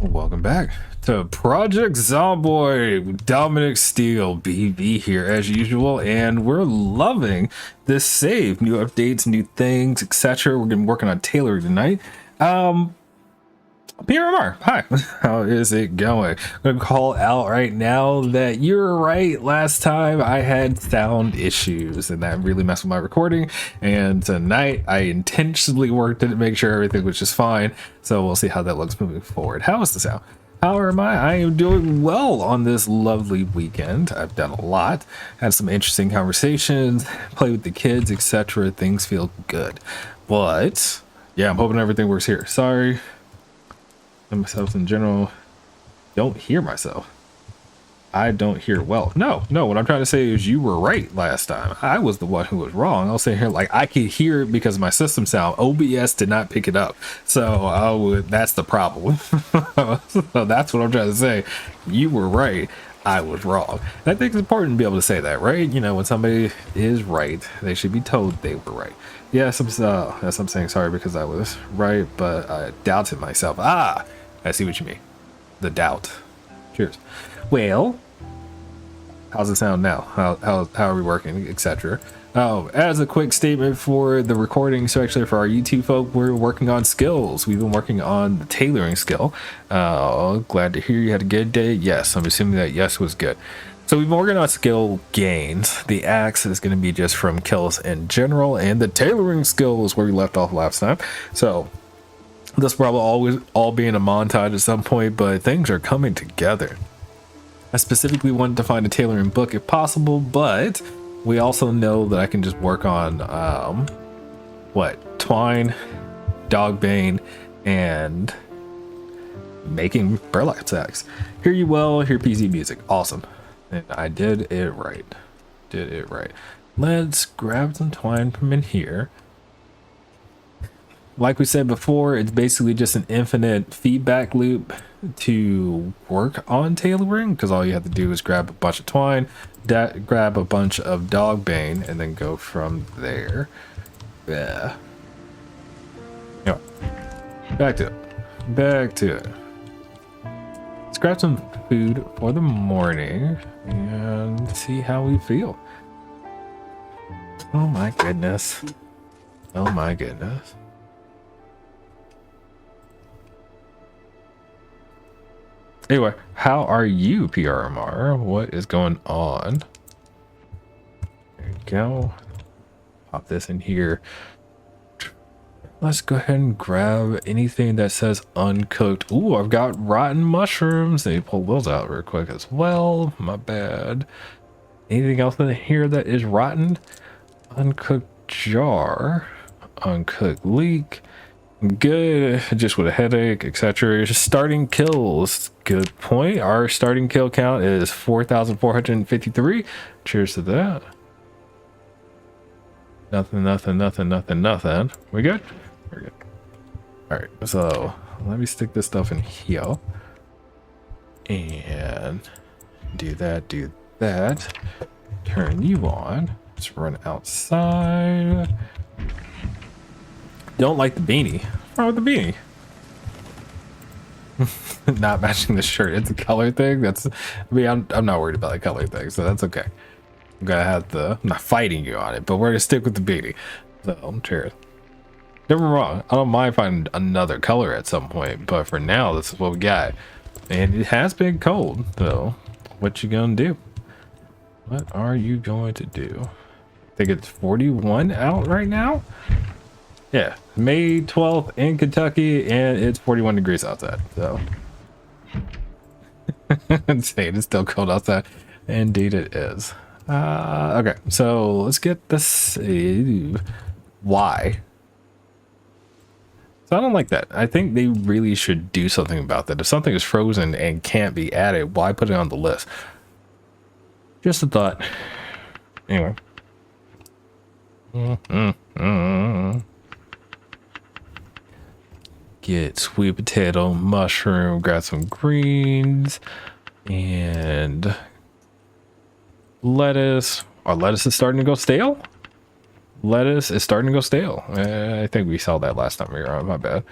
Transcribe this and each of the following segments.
Welcome back to Project Zomboid. Dominic Steele, BB here as usual, and we're loving this save. New updates, new things, etc. We're gonna be working on tailoring tonight. PRMR, hi, how is it going? I'm gonna call out right now that you're right. Last time I had sound issues and that really messed with my recording, and tonight I intentionally worked it to make sure everything was just fine. So we'll see how that looks moving forward. How is the sound? How am I? I am doing well on this lovely weekend. I've done a lot, had some interesting conversations, played with the kids, etc. Things feel good, but yeah, I'm hoping everything works here. Sorry. And myself in general, don't hear myself. I don't hear well. No, what I'm trying to say is you were right last time. I was the one who was wrong. I'll say here like I could hear it because of my system sound. OBS did not pick it up, so that's the problem. So that's what I'm trying to say. You were right, I was wrong. And I think it's important to be able to say that, right? You know, when somebody is right, they should be told they were right. Yes, I'm saying sorry because I was right, but I doubted myself. I see what you mean. The doubt. Cheers. Well, how's it sound now? How are we working, etc. Oh, as a quick statement for the recording, so actually for our YouTube folk, we're working on skills. We've been working on the tailoring skill. Glad to hear you had a good day. Yes, I'm assuming that yes was good. So we've been working on skill gains. The axe is going to be just from kills in general, and the tailoring skill is where we left off last time. So this will probably always all be in a montage at some point, but things are coming together. I specifically wanted to find a tailoring book if possible, but we also know that I can just work on twine, dogbane, and making burlap sacks. Hear you well, hear PC music. Awesome. And I did it right. Let's grab some twine from in here. Like we said before, it's basically just an infinite feedback loop to work on tailoring, because all you have to do is grab a bunch of twine, grab a bunch of dogbane, and then go from there. Yeah. Anyway, back to it. Let's grab some food for the morning and see how we feel. Oh my goodness. Anyway, how are you, PRMR? What is going on? There you go. Pop this in here. Let's go ahead and grab anything that says uncooked. Ooh, I've got rotten mushrooms. Let me pull those out real quick as well. My bad. Anything else in here that is rotten? Uncooked jar. Uncooked leek. Good, just with a headache, etc. Just starting kills. Good point. Our starting kill count is 4,453. Cheers to that. Nothing. We good? We're good. All right, so let me stick this stuff in here and do that. Turn you on. Let's run outside. Don't like the beanie. What's wrong with the beanie? Not matching the shirt. It's a color thing. I'm not worried about the color thing, so that's okay. I'm not fighting you on it, but we're gonna stick with the beanie. So cheers. Never wrong. I don't mind finding another color at some point, but for now, this is what we got. And it has been cold, so what you gonna do? What are you going to do? I think it's 41 out right now. Yeah, May 12th in Kentucky, and it's 41 degrees outside, so insane. It's still cold outside. Indeed it is. Okay, so let's get this. Why? So I don't like that. I think they really should do something about that. If something is frozen and can't be added, why put it on the list? Just a thought. Anyway. Get sweet potato, mushroom, grab some greens, and lettuce. Our lettuce is starting to go stale. I think we saw that last time we were on. My bad.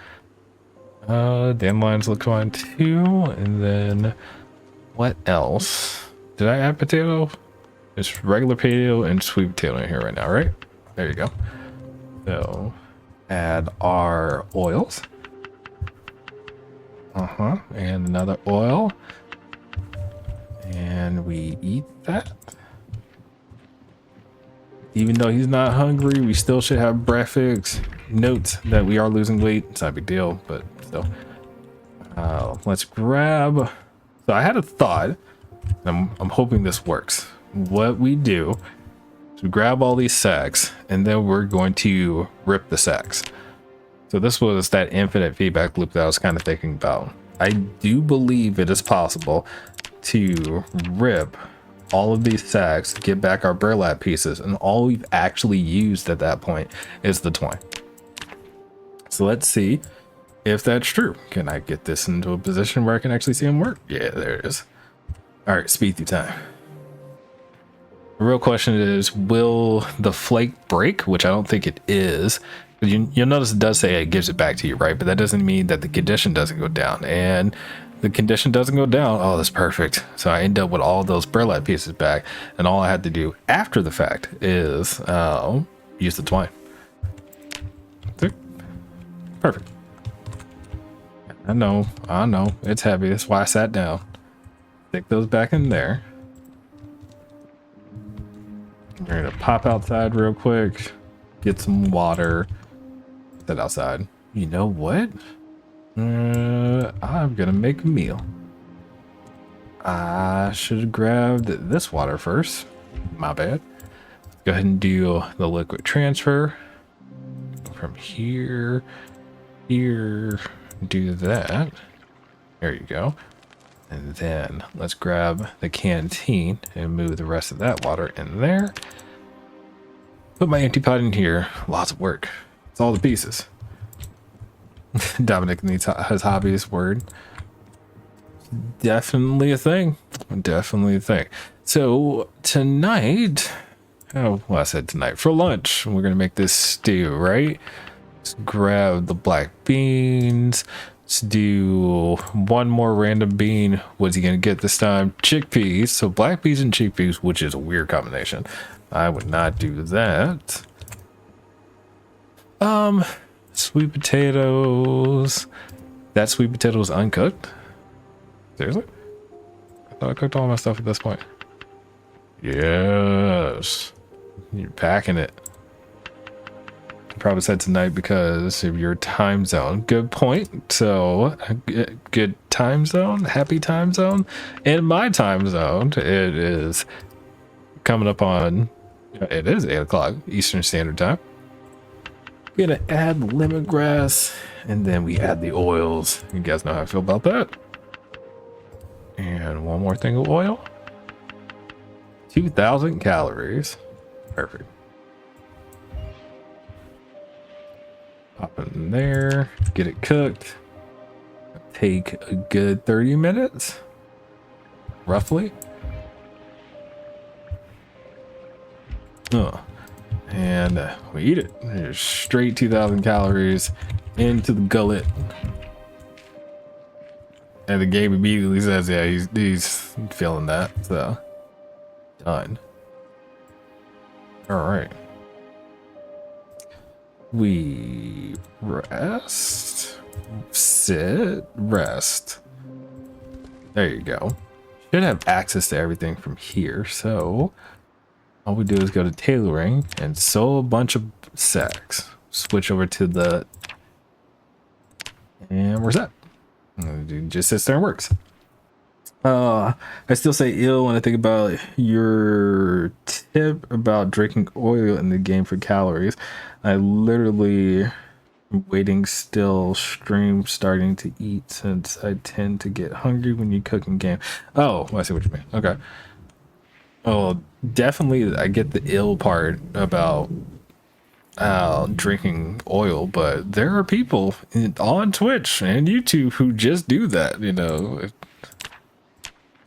Dandelions look fine too. And then what else? Did I add potato? It's regular potato and sweet potato in here right now, right? There you go. So add our oils. And another oil. And we eat that. Even though he's not hungry, we still should have breakfast. Note that we are losing weight. It's not a big deal, but still. Let's grab. So I had a thought. I'm hoping this works. What we do is we grab all these sacks, and then we're going to rip the sacks. So this was that infinite feedback loop that I was kind of thinking about. I do believe it is possible to rip all of these sacks, get back our burlap pieces, and all we've actually used at that point is the twine. So let's see if that's true. Can I get this into a position where I can actually see them work? Yeah, there it is. All right, speed through time. The real question is, will the flake break? Which I don't think it is. But you'll notice it does say it gives it back to you, right? But that doesn't mean that the condition doesn't go down. And the condition doesn't go down. Oh, that's perfect. So I end up with all those burlap pieces back. And all I had to do after the fact is use the twine. Perfect. I know. It's heavy. That's why I sat down. Stick those back in there. We're gonna pop outside real quick. Get some water. Sit outside. You know what? I'm gonna make a meal. I should have grabbed this water first. My bad. Let's go ahead and do the liquid transfer. From here, do that. There you go. And then let's grab the canteen and move the rest of that water in there. Put my empty pot in here. Lots of work. It's all the pieces. Dominic needs his hobbyist word. Definitely a thing. Definitely a thing. So tonight, well, I said tonight, for lunch, we're going to make this stew, right? Let's grab the black beans. Let's do one more random bean. What's he gonna get this time? Chickpeas. So black peas and chickpeas, which is a weird combination. I would not do that. Sweet potatoes. That sweet potato is uncooked. Seriously? I thought I cooked all my stuff at this point. Yes. You're packing it. Probably said tonight because of your time zone. Good point. So good time zone, happy time zone. In my time zone, it is coming up on, it is 8 o'clock Eastern Standard Time. We're gonna add lemongrass, and then we add the oils. You guys know how I feel about that. And one more thing of oil. 2,000 calories. Perfect. Pop it in there, get it cooked. Take a good 30 minutes, roughly. And we eat it. There's straight 2,000 calories into the gullet. And the game immediately says, yeah, he's feeling that. So, done. All right. We rest, sit, rest. There you go. Should have access to everything from here. So all we do is go to tailoring and sew a bunch of sacks. Switch over to the, and we're set. It just sits there and works. I still say ill when I think about your tip about drinking oil in the game for calories. I literally am waiting still, stream starting to eat since I tend to get hungry when you cook in game. Oh, I see what you mean. Okay. Oh, definitely I get the ill part about drinking oil, but there are people on Twitch and YouTube who just do that, you know.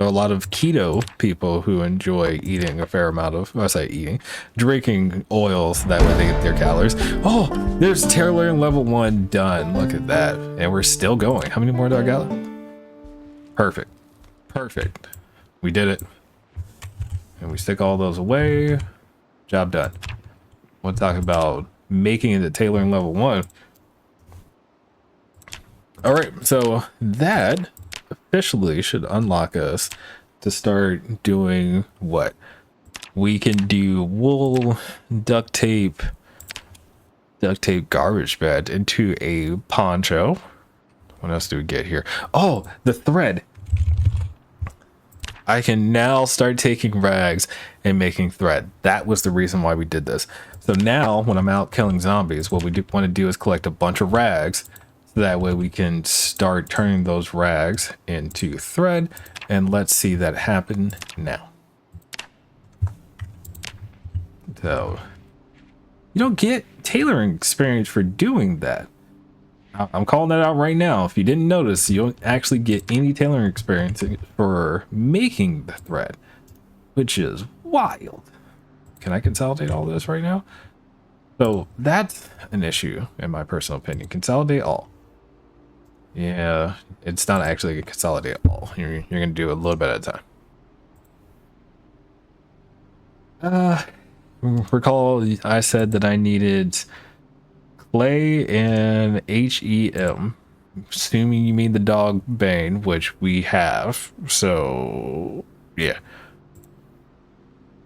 There are a lot of keto people who enjoy eating a fair amount of, I say eating, drinking oils. That way they get their calories. Oh, there's tailoring level 1 done. Look at that. And we're still going. How many more do I got? Perfect. Perfect. We did it. And we stick all those away. Job done. We'll talk about making it to tailoring level 1. All right, so that officially should unlock us to start doing what? We can do wool, duct tape garbage bag into a poncho. What else do we get here? Oh, the thread. I can now start taking rags and making thread. That was the reason why we did this. So now when I'm out killing zombies, what we want to do is collect a bunch of rags. So that way we can start turning those rags into thread. And let's see that happen now. So you don't get tailoring experience for doing that. I'm calling that out right now. If you didn't notice, you don't actually get any tailoring experience for making the thread, which is wild. Can I consolidate all this right now? So that's an issue in my personal opinion. Consolidate all. Yeah, it's not actually a consolidate all. You're gonna do a little bit at a time. Recall I said that I needed clay and HEM, assuming you mean the Dogbane, which we have. So yeah.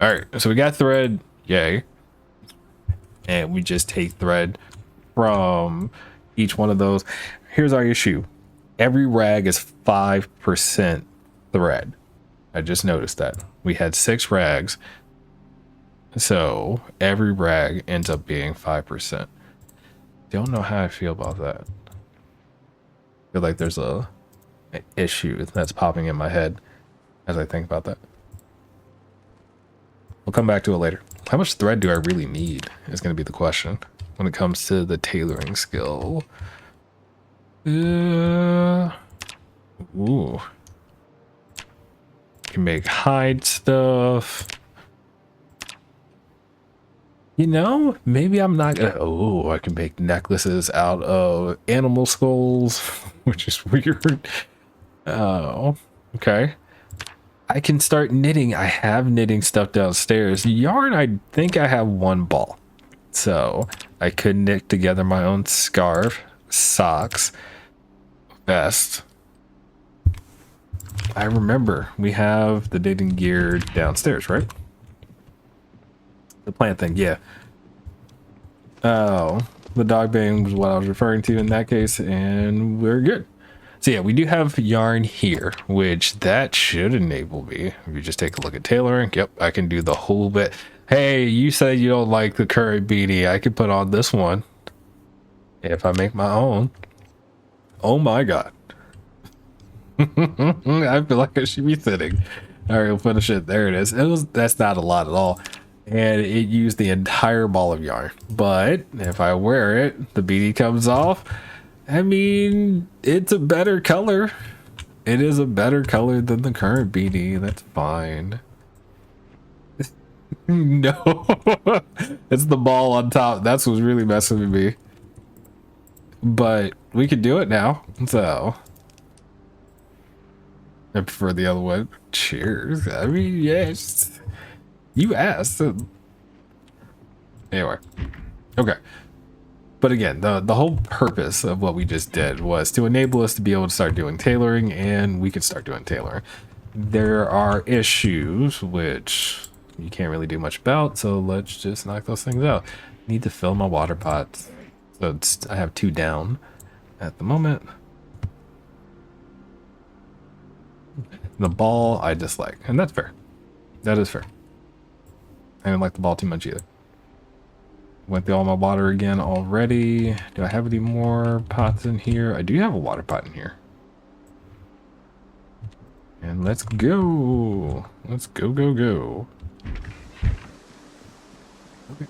All right, so we got thread, yay, and we just take thread from each one of those. Here's our issue: every rag is 5% thread. I just noticed that we had 6 rags, so every rag ends up being 5%. Don't know how I feel about that. I feel like there's an issue that's popping in my head as I think about that. We'll come back to it later. How much thread do I really need is going to be the question when it comes to the tailoring skill. Ooh. Can make hide stuff. You know, maybe I'm not gonna. Oh, I can make necklaces out of animal skulls, which is weird. Oh, okay. I can start knitting. I have knitting stuff downstairs. Yarn, I think I have 1 ball. So I could knit together my own scarf, socks, vest. I remember we have the knitting gear downstairs, right? The plant thing, yeah. Oh, the Dogbane was what I was referring to in that case, and we're good. So yeah, we do have yarn here, which that should enable me. If you just take a look at tailoring, yep, I can do the whole bit. Hey, you said you don't like the current beanie. I could put on this one if I make my own. Oh my god. I feel like I should be sitting. All right, we'll finish it. There it is. That's not a lot at all. And it used the entire ball of yarn. But if I wear it, the beanie comes off. I mean, it's a better color. It is a better color than the current beanie. That's fine. No. It's the ball on top. That's what's really messing with me. But we can do it now. So I prefer the other one. Cheers. I mean, yes. You asked. Anyway. Okay. But again, the whole purpose of what we just did was to enable us to be able to start doing tailoring, and we could start doing tailoring. There are issues which you can't really do much about, so let's just knock those things out. Need to fill my water pots. So I have 2 down at the moment. The ball I dislike, and that's fair. That is fair. I didn't like the ball too much either. Went through all my water again already. Do I have any more pots in here? I do have a water pot in here. And let's go. Let's go, go, go. Okay.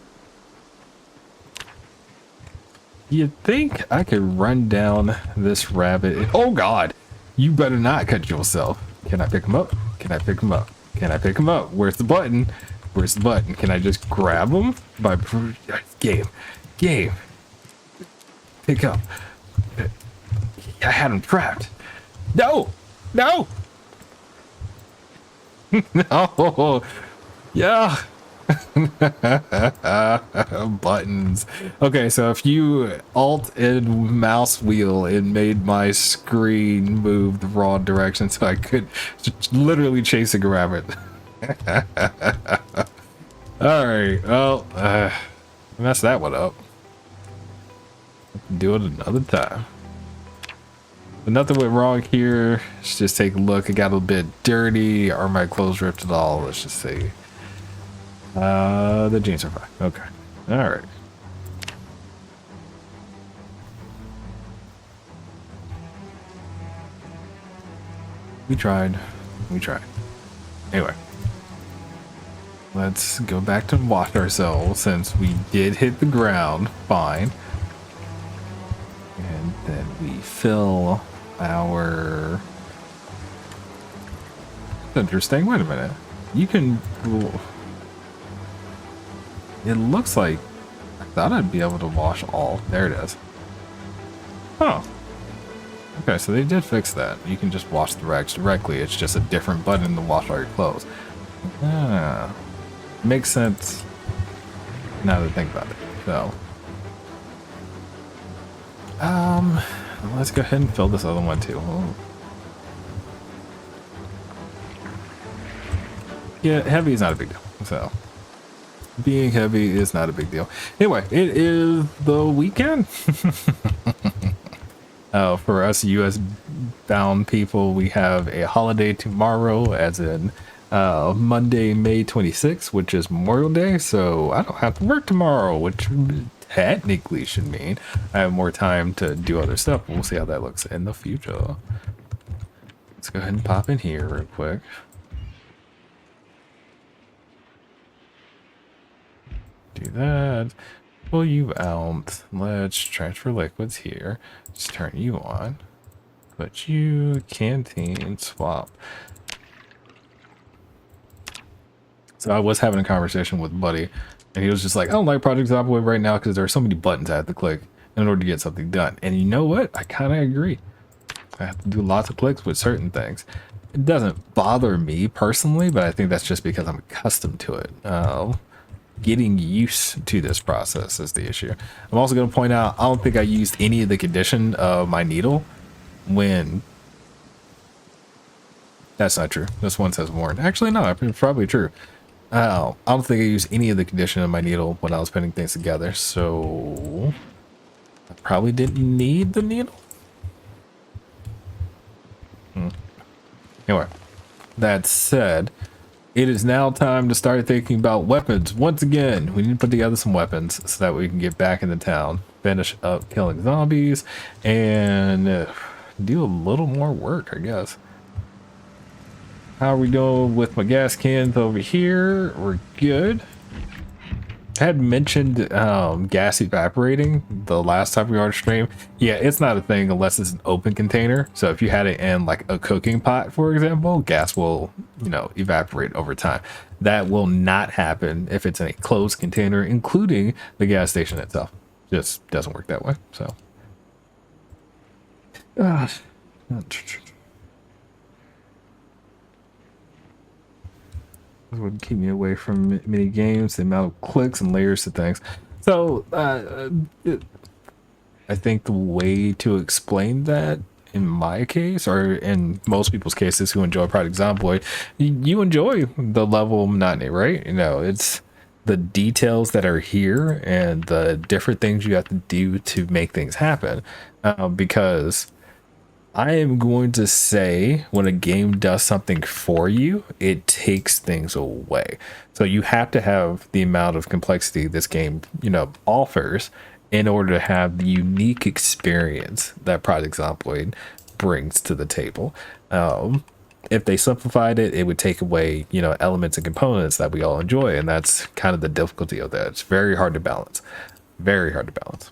You'd think I could run down this rabbit. Oh God, you better not cut yourself. Can I pick him up? Can I pick him up? Can I pick him up? Where's the button? Where's the button? Can I just grab him? By game. Pick up. I had him trapped. No! No! No! Yeah! Buttons. Okay, so if you alt and mouse wheel, it made my screen move the wrong direction, so I could literally chase and grab it. Alright, well, mess that one up. Do it another time. But nothing went wrong here. Let's just take a look. It got a bit dirty. Are my clothes ripped at all? Let's just see. The jeans are fine. Okay. All right. We tried. Anyway. Let's go back to wash ourselves since we did hit the ground. Fine. And then we fill our... Interesting. Wait a minute. You can... It looks like... I thought I'd be able to wash all. There it is. Oh. Okay, so they did fix that. You can just wash the rags directly. It's just a different button to wash all your clothes. Ah. Makes sense now that I think about it. So... let's go ahead and fill this other one too. Oh. Yeah, heavy is not a big deal. So being heavy is not a big deal. Anyway, it is the weekend. For us US bound people, we have a holiday tomorrow, as in Monday, May 26th, which is Memorial Day. So I don't have to work tomorrow, which technically should mean I have more time to do other stuff. We'll see how that looks in the future. Let's go ahead and pop in here real quick. Do that. Pull you out. Let's transfer liquids here. Just turn you on. Put you canteen swap. So I was having a conversation with Buddy, and he was just like, I don't like Project Zomboid right now because there are so many buttons I have to click in order to get something done. And you know what? I kind of agree. I have to do lots of clicks with certain things. It doesn't bother me personally, but I think that's just because I'm accustomed to it. Getting used to this process is the issue. I'm also going to point out, I don't think I used any of the condition of my needle when... That's not true. This one says warned. Actually, no, it's probably true. I don't think I used any of the condition of my needle when I was putting things together, so I probably didn't need the needle. Anyway, that said, it is now time to start thinking about weapons. Once again, we need to put together some weapons so that we can get back into town, finish up killing zombies, and do a little more work, I guess. How are we doing with my gas cans over here? We're good. I had mentioned gas evaporating the last time we were on stream. Yeah, it's not a thing unless it's an open container. So if you had it in like a cooking pot, for example, gas will, you know, evaporate over time. That will not happen if it's in a closed container, including the gas station itself. Just doesn't work that way. So. Would keep me away from many games, the amount of clicks and layers to things. So I think the way to explain that in my case, or in most people's cases who enjoy Project Zomboid, you enjoy the level of monotony, right? You know, it's the details that are here and the different things you have to do to make things happen. Because I am going to say when a game does something for you, it takes things away. So you have to have the amount of complexity this game, you know, offers in order to have the unique experience that Project Zomboid brings to the table. If they simplified it, it would take away, you know, elements and components that we all enjoy. And that's kind of the difficulty of that. It's very hard to balance. Very hard to balance.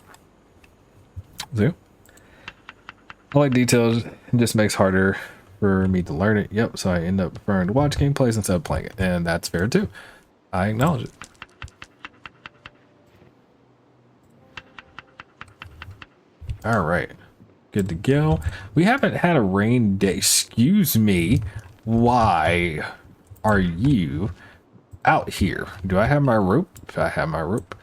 So, I like details. It just makes harder for me to learn it. Yep, so I end up preferring to watch gameplays instead of playing it, and that's fair too. I acknowledge it. All right, good to go. We haven't had a rain day. Excuse me. Why are you out here? Do I have my rope? I have my rope.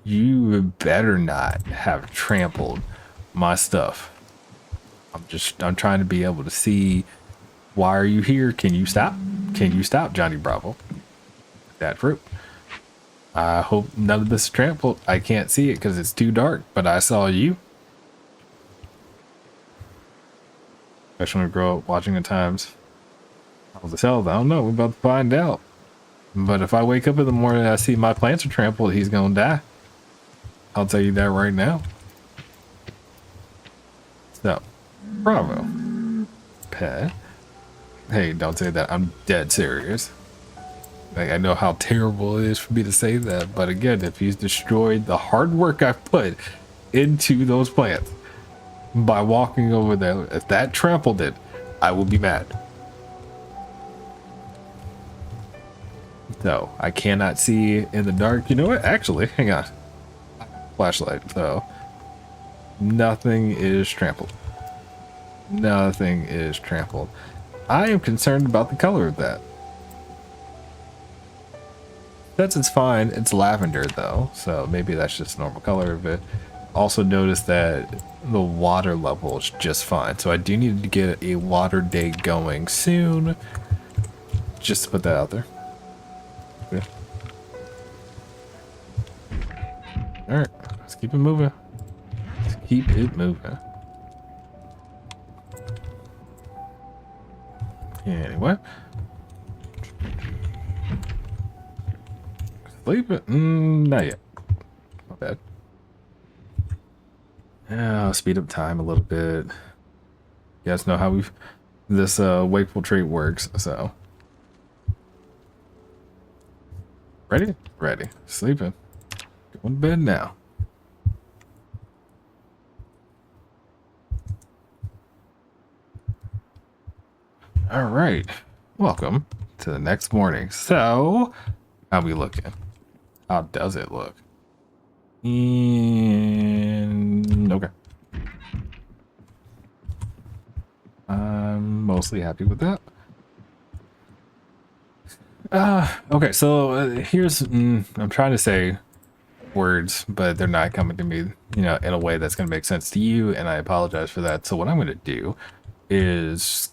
You better not have trampled my stuff. I'm trying to be able to see. Why are you here? Can you stop? Can you stop, Johnny Bravo? That fruit. I hope none of this is trampled. I can't see it because it's too dark, but I saw you. Especially when I grow up watching the times. How the hell? I don't know. We're about to find out. But if I wake up in the morning and I see my plants are trampled, he's gonna die. I'll tell you that right now. So, bravo. Pet. Hey, don't say that. I'm dead serious. Like, I know how terrible it is for me to say that, but again, if he's destroyed the hard work I've put into those plants by walking over there, if that trampled it, I will be mad. So, I cannot see in the dark. You know what? Actually, hang on. Flashlight. So, nothing is trampled. Nothing is trampled. I am concerned about the color of that. Since it's fine, it's lavender though, so maybe that's just normal color of it. Also notice that the water level is just fine, so I do need to get a water day going soon. Just to put that out there. Yeah. All right, let's keep it moving. Let's keep it moving. Anyway. Sleep it? Not yet. Not bad. I'll speed up time a little bit. You guys know how this wakeful trait works, so. Ready? Ready. Sleeping. Going to bed now. All right. Welcome to the next morning. So, how we looking? How does it look? And okay. I'm mostly happy with that. Okay, so here's I'm trying to say words, but they're not coming to me, you know, in a way that's going to make sense to you, and I apologize for that. So what I'm going to do is,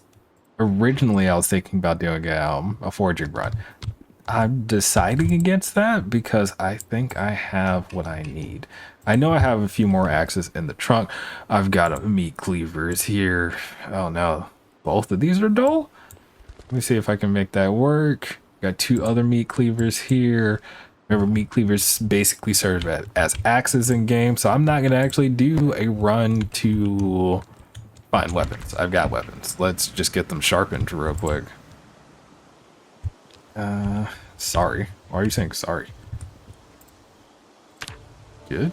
originally I was thinking about doing a foraging run. I'm deciding against that because I think I have what I need. I know I have a few more axes in the trunk. I've got meat cleavers here. Oh no, both of these are dull. Let me see if I can make that work. Got 2 other meat cleavers here. Remember, meat cleavers basically serve as axes in game, so I'm not gonna actually do a run to find weapons. I've got weapons. Let's just get them sharpened real quick. Sorry. Why are you saying sorry? Good.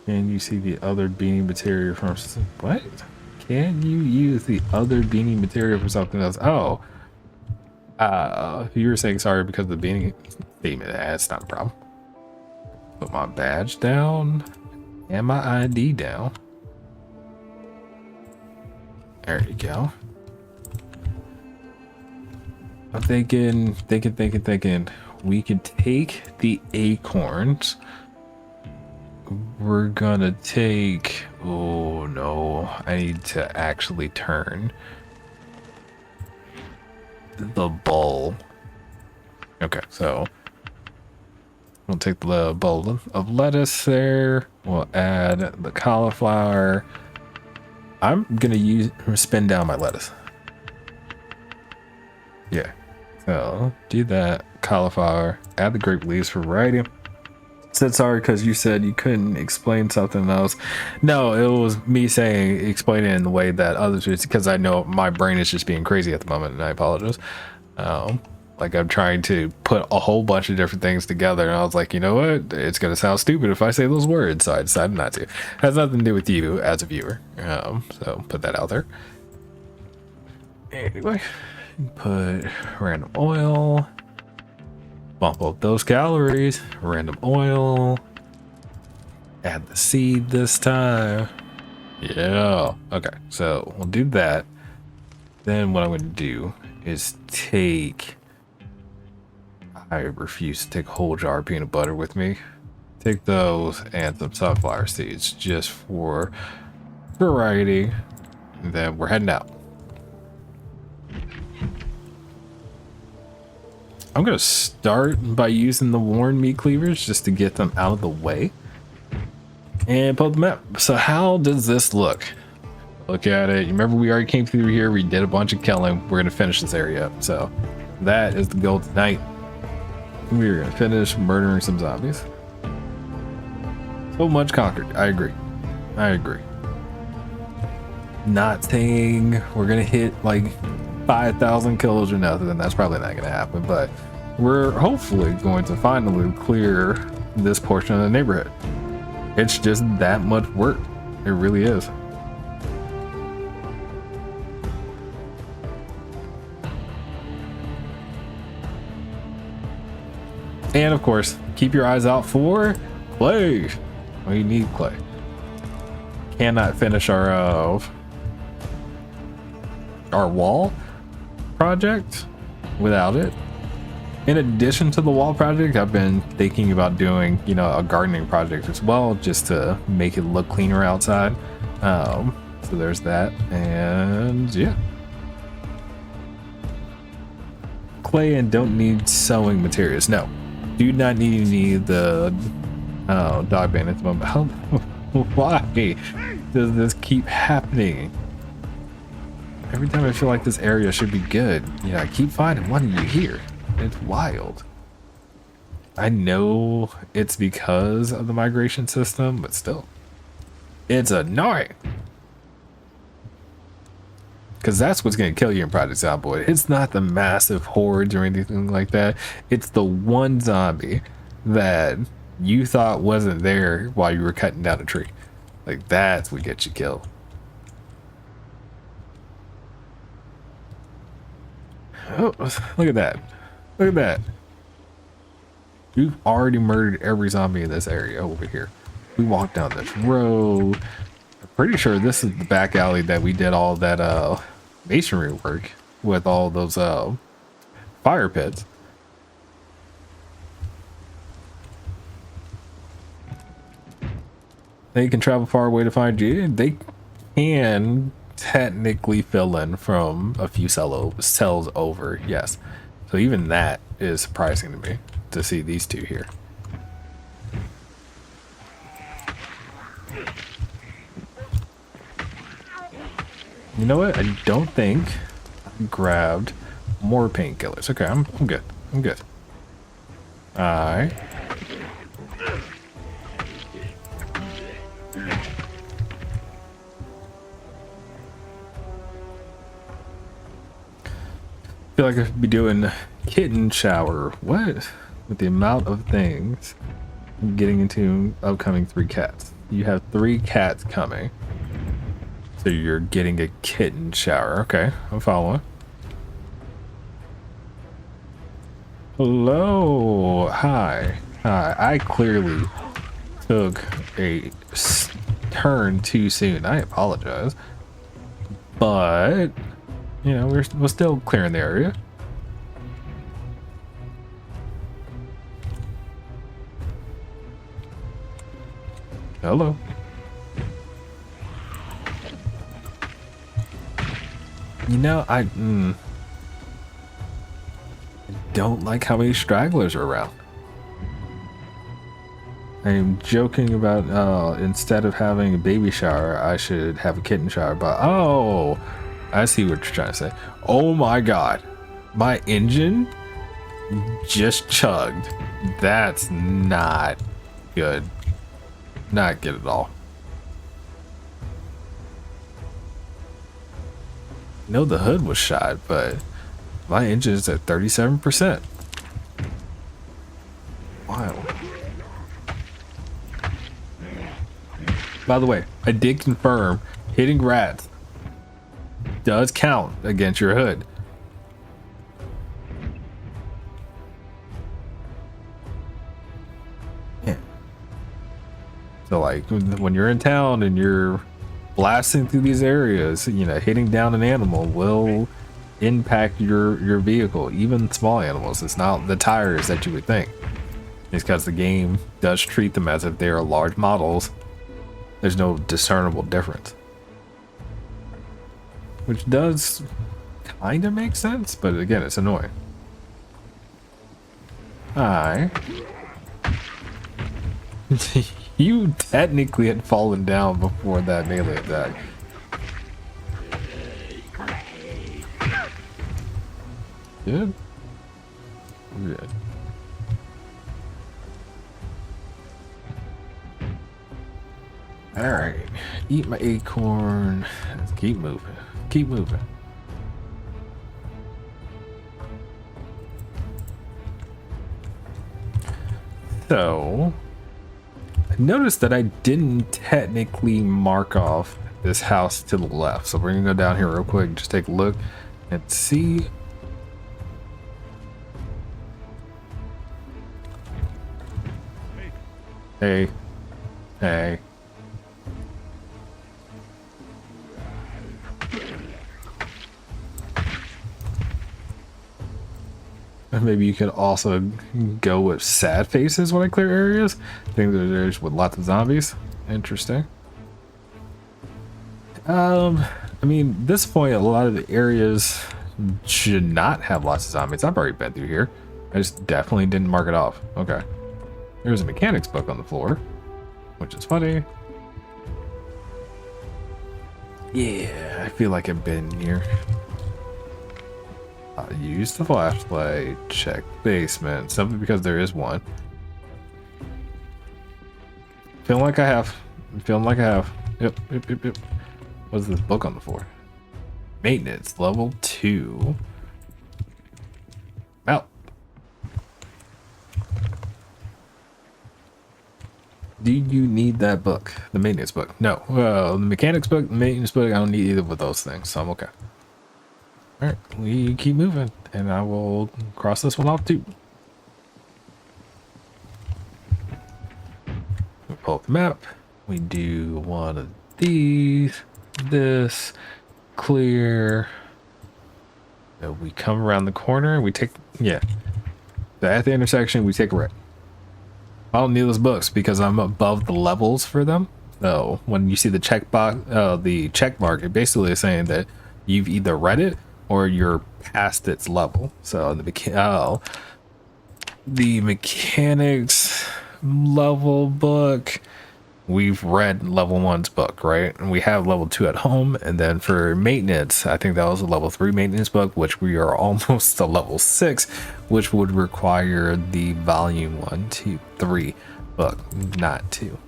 Can you see the other beanie material from what? Can you use the other beanie material for something else? Oh. You were saying sorry because of the beanie theme. That's not a problem. Put my badge down and my ID down. There you go. I'm thinking. We could take the acorns. We're gonna take. Oh no, I need to actually turn the bowl. Okay, so we'll take the bowl of lettuce there. We'll add the cauliflower. I'm gonna spin down my lettuce. Yeah, so do that. Cauliflower, add the grape leaves for variety. Said sorry because you said you couldn't explain something else. No, it was me saying explaining it in the way that others would, because I know my brain is just being crazy at the moment, and I apologize. Like I'm trying to put a whole bunch of different things together, and I was like, you know what, it's gonna sound stupid if I say those words, so I decided not to. It has nothing to do with you as a viewer, so put that out there. Anyway, put random oil, bump up those calories, random oil, add the seed this time. Yeah, okay, so we'll do that. Then what I'm going to do is I refuse to take a whole jar of peanut butter with me. Take those and some sunflower seeds just for variety. And then we're heading out. I'm going to start by using the worn meat cleavers just to get them out of the way and put them up. So how does this look? Look at it. You remember we already came through here. We did a bunch of killing. We're going to finish this area up. So that is the goal tonight. We're going to finish murdering some zombies. So much conquered. I agree. Not saying we're going to hit like 5,000 kills or nothing. That's probably not going to happen. But we're hopefully going to finally clear this portion of the neighborhood. It's just that much work. It really is. And of course, keep your eyes out for clay. We need clay. Cannot finish our wall project without it. In addition to the wall project, I've been thinking about doing, you know, a gardening project as well, just to make it look cleaner outside. So there's that, and yeah. Clay and don't need sewing materials. No, do not need the Dogbane at the moment. How, why does this keep happening? Every time I feel like this area should be good, you know, I keep finding one of you here. It's wild. I know it's because of the migration system, but still, it's annoying. Because that's what's going to kill you in Project Zomboid. It's not the massive hordes or anything like that. It's the one zombie that you thought wasn't there while you were cutting down a tree. Like, that's what gets you killed. Oh, look at that. Look at that. We've already murdered every zombie in this area over here. We walked down this road. I'm pretty sure this is the back alley that we did all that masonry work with all those fire pits. They can travel far away to find you. They can technically fill in from a few cells over, yes. So even that is surprising to me to see these two here. You know what? I don't think I grabbed more painkillers. Okay, I'm good. I'm good. Alright. Feel like I should be doing kitten shower. What? With the amount of things I'm getting into upcoming 3 cats. You have 3 cats coming. So you're getting a kitten shower. Okay, I'm following. Hello. Hi. Hi. I clearly took a turn too soon. I apologize. But you know, we're still clearing the area. Hello. You know, I don't like how many stragglers are around. I'm joking about instead of having a baby shower, I should have a kitten shower, but oh, I see what you're trying to say. Oh my god, my engine just chugged. That's not good. Not good at all. I know the hood was shot, but my engine is at 37%. Wow. By the way, I did confirm hitting rats does count against your hood. Yeah. So like when you're in town and you're blasting through these areas, you know, hitting down an animal will impact your vehicle, even small animals. It's not the tires that you would think. It's because the game does treat them as if they are large models. There's no discernible difference, which does kind of make sense, but again, it's annoying. Hi. You technically had fallen down before that melee attack. Good. Good. All right. Eat my acorn. Let's keep moving. Keep moving. So, I noticed that I didn't technically mark off this house to the left. So we're gonna go down here real quick, just take a look and see. Hey. Hey. Maybe you could also go with sad faces when I clear areas. I think there's areas with lots of zombies. Interesting. I mean, at this point, a lot of the areas should not have lots of zombies. I've already been through here. I just definitely didn't mark it off. Okay. There's a mechanics book on the floor, which is funny. Yeah, I feel like I've been here. Use the flashlight, check basement, simply because there is one. Feeling like I have. Feeling like I have. Yep. What's this book on the floor? Maintenance, level 2. Out. Do you need that book? The maintenance book? No. Well, the mechanics book, the maintenance book, I don't need either of those things, so I'm okay. All right, we keep moving, and I will cross this one off too. We pull up the map. We do one of these, this, clear. And we come around the corner. We take, yeah. At the intersection, we take a right. I don't need those books because I'm above the levels for them. So when you see the check box, the check mark, it basically is saying that you've either read it or you're past its level. So the mechanics level book, we've read level 1's book, right? And we have level 2 at home. And then for maintenance, I think that was a level 3 maintenance book, which we are almost to level 6, which would require the volume 1, 2, 3 book, not 2.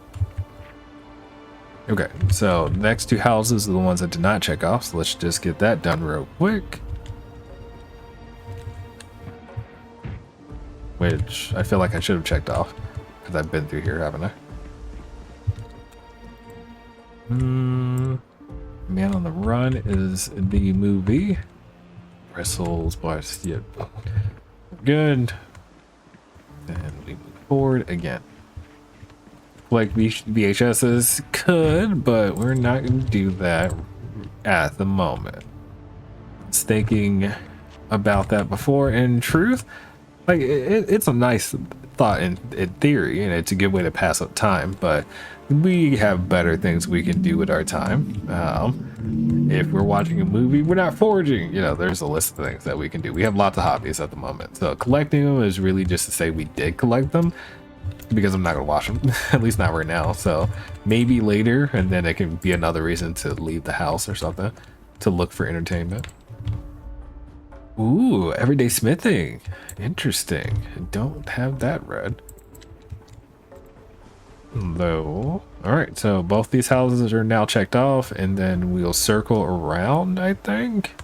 Okay, so the next 2 houses are the ones I did not check off, so let's just get that done real quick. Which I feel like I should have checked off, because I've been through here, haven't I? Man on the Run is the movie. Bristles, but yeah. Good. And we move forward again. Like VHSs could, but we're not going to do that at the moment. I was thinking about that before. In truth, like it's a nice thought in theory, and it's a good way to pass up time, but we have better things we can do with our time. If we're watching a movie, we're not foraging. You know, there's a list of things that we can do. We have lots of hobbies at the moment. So collecting them is really just to say we did collect them, because I'm not gonna watch them, at least not right now. So maybe later, and then it can be another reason to leave the house or something to look for entertainment. Ooh, everyday smithing. Interesting. I don't have that read. Though. Alright, so both these houses are now checked off, and then we'll circle around, I think.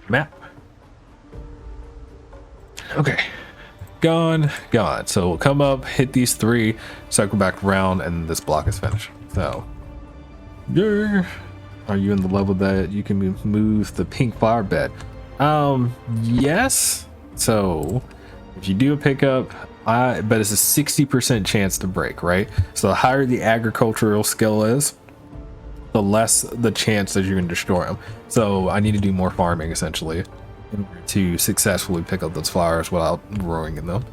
Map. Okay. Gone. So we'll come up, hit these 3, circle back around, and this block is finished. So Yeah. Are you in the level that you can move the pink flower bed? Yes. So if you do a pickup, but it's a 60% chance to break, right? So the higher the agricultural skill is, the less the chance that you can destroy them. So I need to do more farming essentially in order to successfully pick up those flowers without ruining them.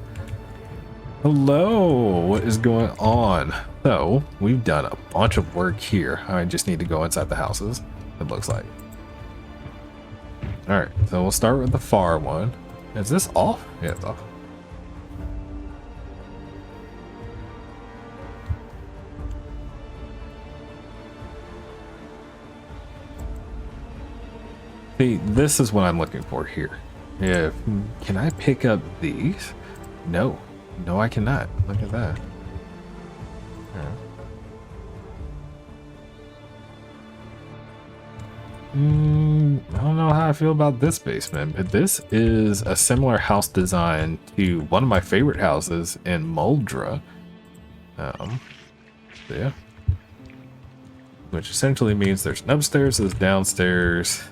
Hello, what is going on? So we've done a bunch of work here. I just need to go inside the houses, it looks like. All right, so we'll start with the far one. Is this off? Yeah, it's off. See, this is what I'm looking for here. Yeah, can I pick up these? No, no, I cannot. Look at that. Yeah. I don't know how I feel about this basement, but this is a similar house design to one of my favorite houses in Moldra. Yeah. Which essentially means there's an upstairs, there's downstairs.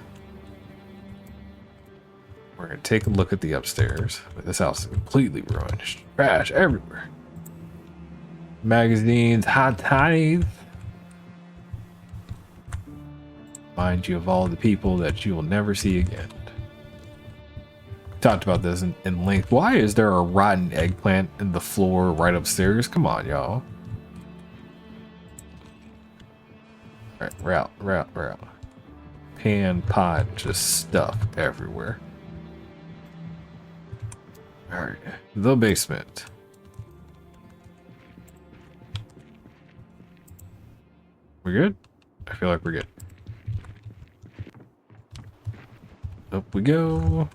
We're gonna take a look at the upstairs. This house is completely ruined. There's trash everywhere. Magazines, hot toddies. Remind you of all the people that you will never see again. Talked about this in length. Why is there a rotten eggplant in the floor right upstairs? Come on, y'all. All right, we're out. Pan, pot, just stuff everywhere. All right, the basement. We're good? I feel like we're good. Up we go,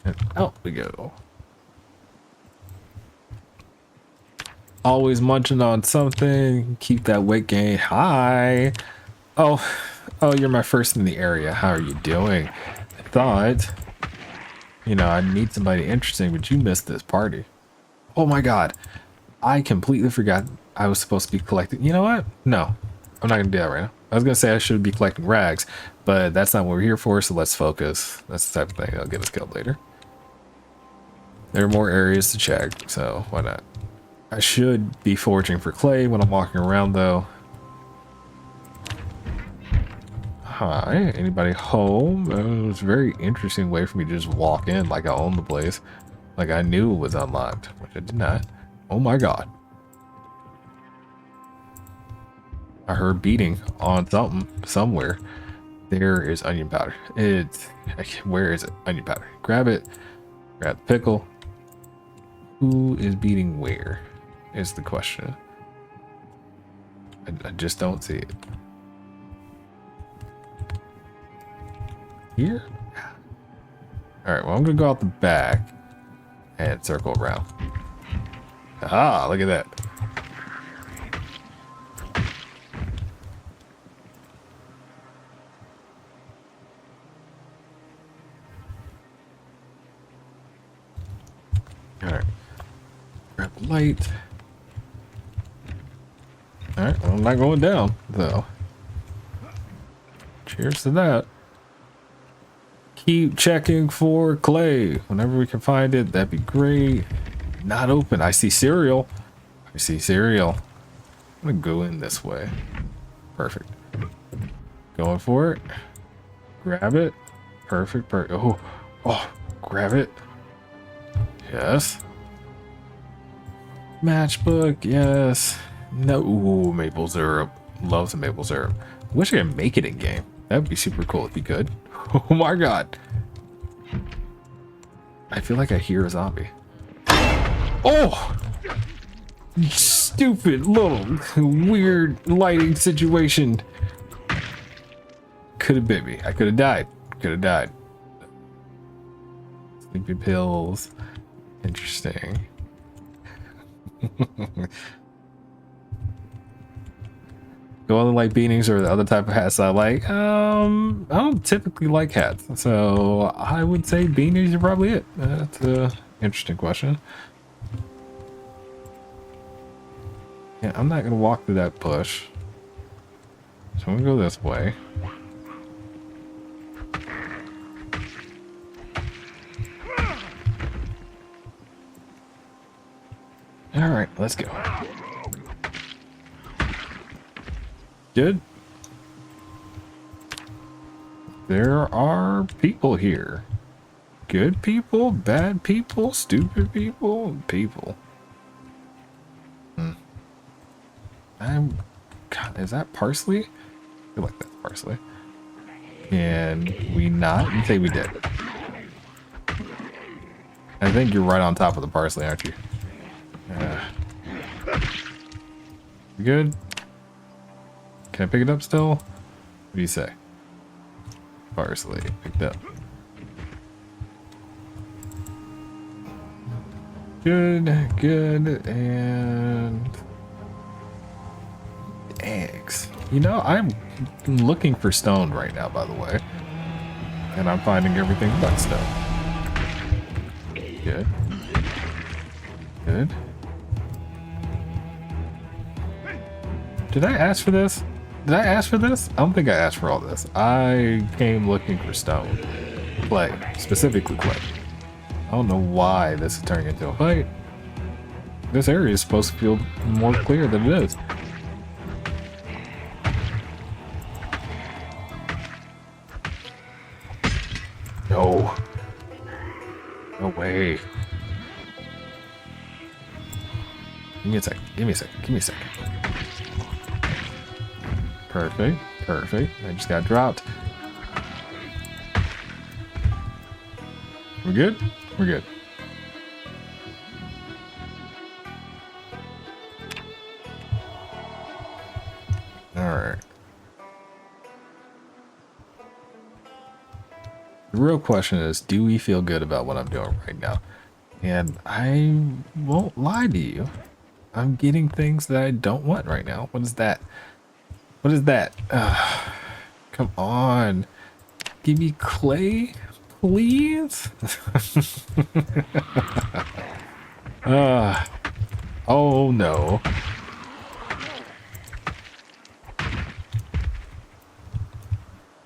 and out we go. Always munching on something, keep that weight gain high. Oh, you're my first in the area. How are you doing? I thought, you know, I'd meet somebody interesting, but you missed this party. Oh my God. I completely forgot I was supposed to be collecting. You know what? No, I'm not gonna do that right now. I was gonna say I should be collecting rags, but that's not what we're here for, so let's focus. That's the type of thing that'll get us killed later. There are more areas to check, so why not? I should be foraging for clay when I'm walking around, though. Hi, anybody home? It was a very interesting way for me to just walk in like I own the place. Like I knew it was unlocked, which I did not. Oh my God. I heard beating on something somewhere. There is onion powder. Where is it? Onion powder. Grab it. Grab the pickle. Who is beating where is the question. I just don't see it. Here? All right, well, I'm gonna go out the back and circle around. Ah, look at that. All right, grab the light. All right, well, I'm not going down though. Cheers to that. Keep checking for clay. Whenever we can find it, that'd be great. Not open. I see cereal. I see cereal. I'm gonna go in this way. Perfect. Going for it. Grab it. Perfect. Oh, grab it. Yes. Matchbook. Yes. No. Ooh, maple syrup. Love some maple syrup. Wish I could make it in game. That'd be super cool if you could. Oh my God. I feel like I hear a zombie. Oh! Stupid little weird lighting situation. Could have bit me. I could have died. Could have died. Sleepy pills. Interesting. Do only like beanies or the other type of hats I like? I don't typically like hats, so I would say beanies are probably it. That's an interesting question. Yeah, I'm not gonna walk through that bush. So I'm gonna go this way. All right, let's go. Good. There are people here. Good people, bad people, stupid people, people. God, is that parsley? I feel like that's parsley. Can we not say we did? I think you're right on top of the parsley, aren't you? You good? Can I pick it up still? What do you say? Parsley picked up. Good, good, and eggs. You know, I'm looking for stone right now, by the way, and I'm finding everything but stone. Good. Good. Did I ask for this? Did I ask for this? I don't think I asked for all this. I came looking for stone. Clay. Specifically clay. I don't know why this is turning into a fight. This area is supposed to feel more clear than it is. No. No way. Give me a second. Give me a second. Give me a second. Perfect. Perfect. I just got dropped. We're good? We're good. Alright. The real question is, do we feel good about what I'm doing right now? And I won't lie to you. I'm getting things that I don't want right now. What is that? What is that? Come on. Give me clay, please. Oh no.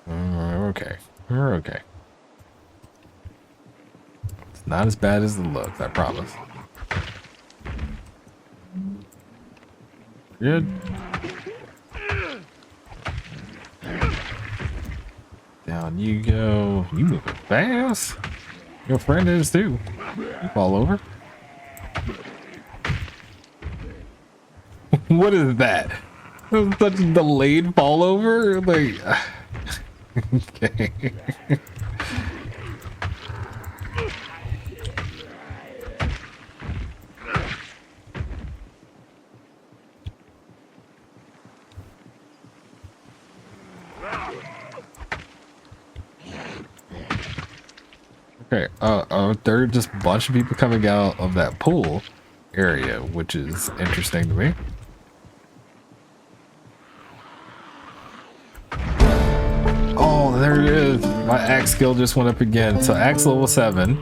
We're okay. We're okay. It's not as bad as it looks, I promise. Good. Down you go. You move fast. Your friend is too. You fall over. What is that? That was such a delayed fall over. Like, okay. Okay, there are just a bunch of people coming out of that pool area, which is interesting to me. Oh, there it is. My axe skill just went up again. So axe level 7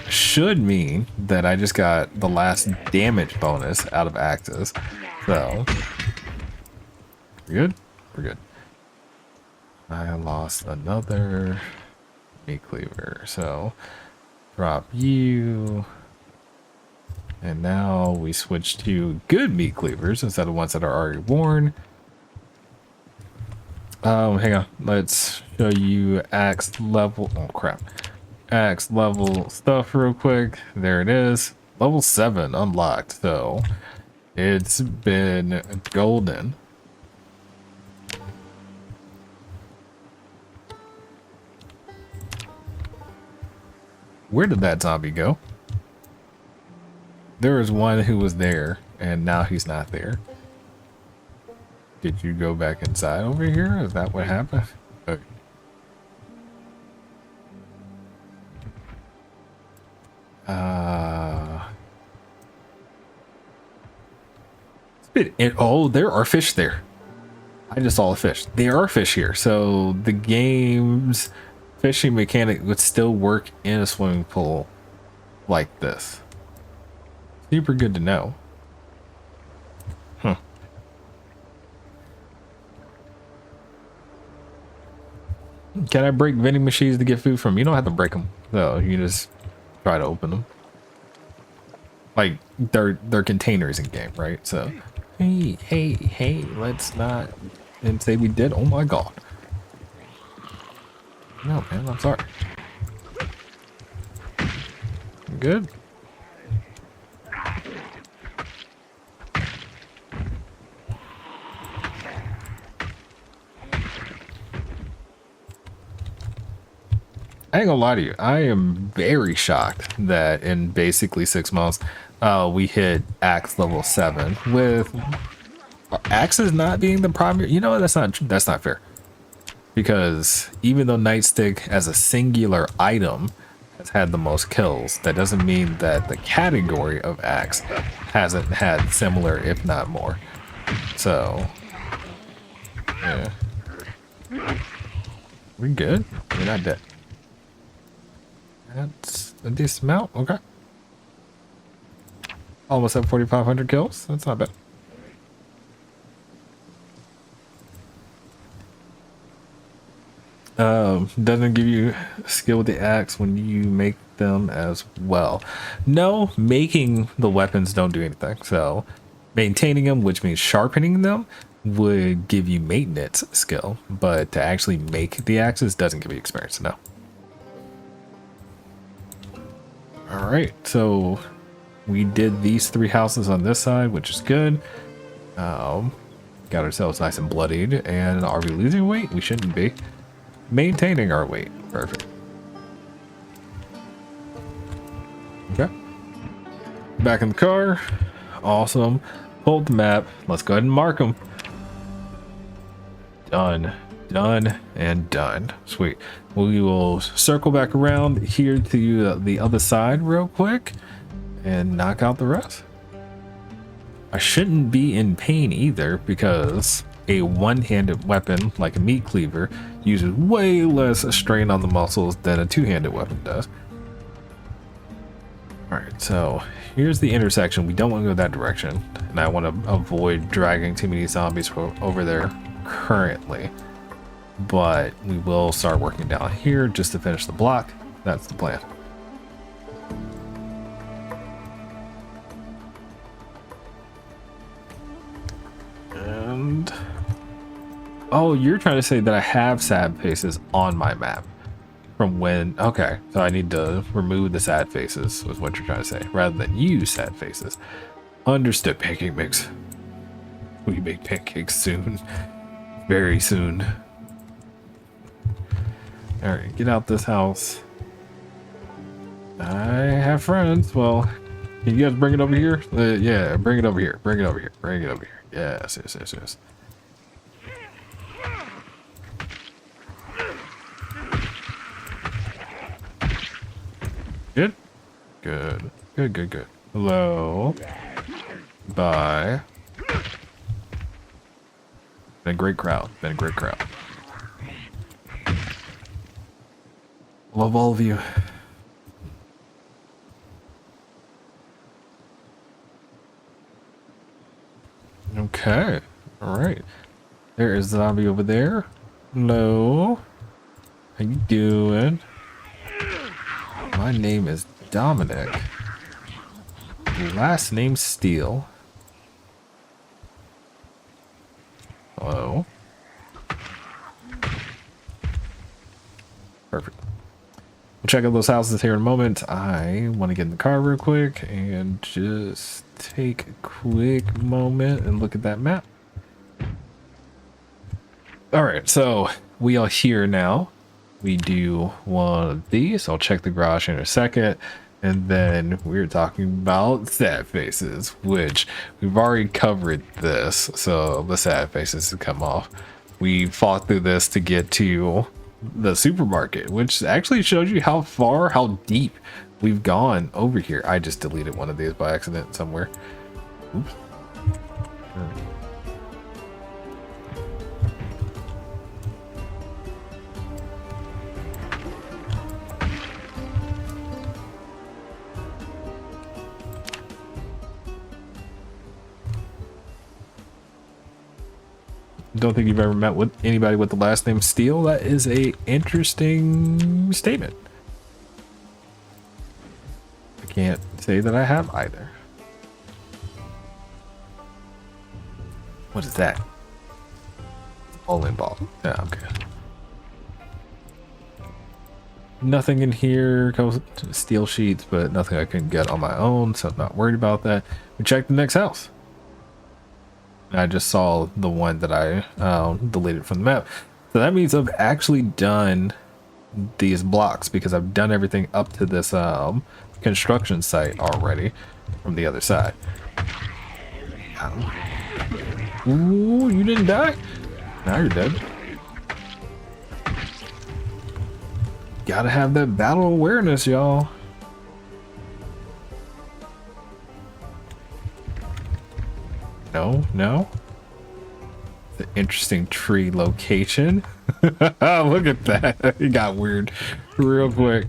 should mean that I just got the last damage bonus out of axes. So, we're good? We're good. I lost another meat cleaver, so drop you, and now we switch to good meat cleavers instead of ones that are already worn. Hang on, let's show you axe level. Oh crap, axe level stuff real quick. There it is, level 7 unlocked. So it's been golden. Where did that zombie go? There was one who was there, and now he's not there. Did you go back inside over here? Is that what happened? Okay. It's a bit. Oh, there are fish there. I just saw a fish. There are fish here. So the game's fishing mechanic would still work in a swimming pool like this. Super good to know. Huh. Can I break vending machines to get food from? You don't have to break them. No, you just try to open them. Like they're containers in game, right? So hey, let's not and say we did. Oh my god. No, man, I'm sorry. You good? I ain't gonna lie to you. I am very shocked that in basically 6 months, we hit axe level 7 with axes not being the primary. You know, that's not fair. Because even though nightstick as a singular item has had the most kills, that doesn't mean that the category of axe hasn't had similar, if not more. So, yeah, we good. We're not dead. That's a decent amount. Okay. Almost at 4,500 kills. That's not bad. Doesn't give you skill with the axe when you make them as well. No, making the weapons don't do anything. So maintaining them, which means sharpening them, would give you maintenance skill. But to actually make the axes doesn't give you experience. No. All right, so we did these 3 houses on this side, which is good. Got ourselves nice and bloodied. And are we losing weight? We shouldn't be. Maintaining our weight. Perfect. Okay. Back in the car. Awesome. Hold the map. Let's go ahead and mark them. Done. Done and done. Sweet. We will circle back around here to the other side real quick and knock out the rest. I shouldn't be in pain either because a one-handed weapon like a meat cleaver uses way less strain on the muscles than a two-handed weapon does. All right, so here's the intersection. We don't want to go that direction, and I want to avoid dragging too many zombies over there currently. But we will start working down here just to finish the block. That's the plan. And oh, you're trying to say that I have sad faces on my map from when? Okay, so I need to remove the sad faces was what you're trying to say, rather than use sad faces. Understood, pancake mix. We make pancakes soon, very soon. All right, get out this house. I have friends. Well, can you guys bring it over here? Yeah, bring it over here. Bring it over here. Bring it over here. Yes. Good? Good. Hello. Bye. Been a great crowd. Love all of you. Okay. All right. There is a zombie over there. Hello. How you doing? My name is Dominic. Last name Steele. Hello. Perfect. We'll check out those houses here in a moment. I want to get in the car real quick and just take a quick moment and look at that map. All right, so we are here now. We do one of these. I'll check the garage in a second. And then we're talking about sad faces, which we've already covered this. So the sad faces have come off. We fought through this to get to the supermarket, which actually shows you how deep we've gone over here. I just deleted one of these by accident somewhere. Oops. don't think you've ever met with anybody with the last name Steele. That is a interesting statement. I can't say that I have either. What is that? Bowling ball. Yeah, okay. Nothing in here. Steel sheets, but nothing I can get on my own, so I'm not worried about that. We check the next house. I just saw the one that I deleted from the map. So that means I've actually done these blocks because I've done everything up to this construction site already from the other side. Ooh, you didn't die? Now you're dead. Gotta have that battle awareness, y'all. No. The interesting tree location. Look at that. It got weird real quick.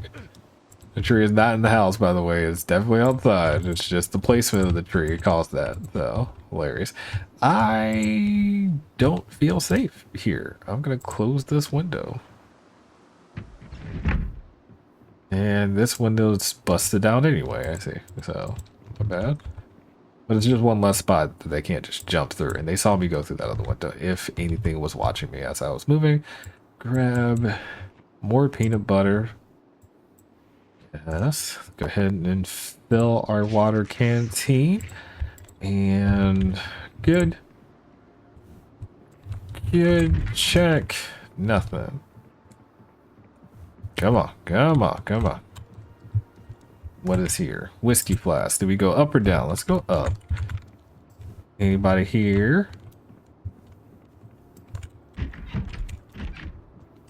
The tree is not in the house, by the way. It's definitely outside. It's just the placement of the tree caused that. So hilarious. I don't feel safe here. I'm gonna close this window. And this window's busted out anyway, I see. So not bad. But it's just one less spot that they can't just jump through. And they saw me go through that other window. If anything was watching me as I was moving. Grab more peanut butter. Yes. Go ahead and fill our water canteen. And good. Good check. Nothing. Come on. What is here? Whiskey flask. Do we go up or down? Let's go up. Anybody here?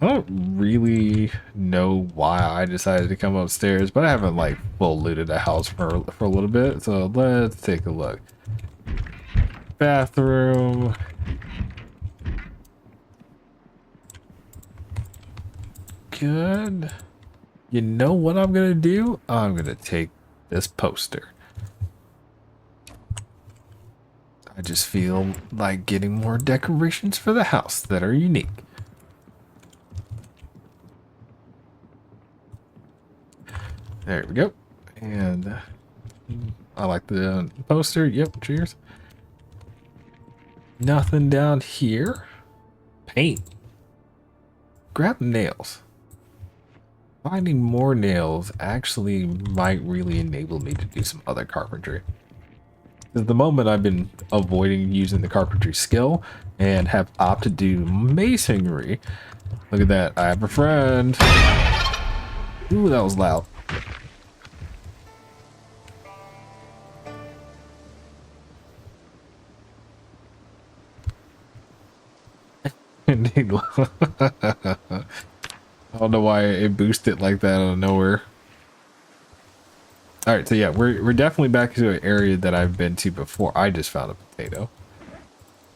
I don't really know why I decided to come upstairs, but I haven't like full looted a house for a little bit, so let's take a look. Bathroom. Good. You know what I'm gonna do? I'm gonna take this poster. I just feel like getting more decorations for the house that are unique. There we go. And I like the poster. Yep, cheers. Nothing down here. Paint. Grab nails. Finding more nails actually might really enable me to do some other carpentry. At the moment, I've been avoiding using the carpentry skill and have opted to do masonry. Look at that. I have a friend. Ooh, that was loud. Indeed. I don't know why it boosted like that out of nowhere. All right, so yeah, we're definitely back to an area that I've been to before. I just found a potato.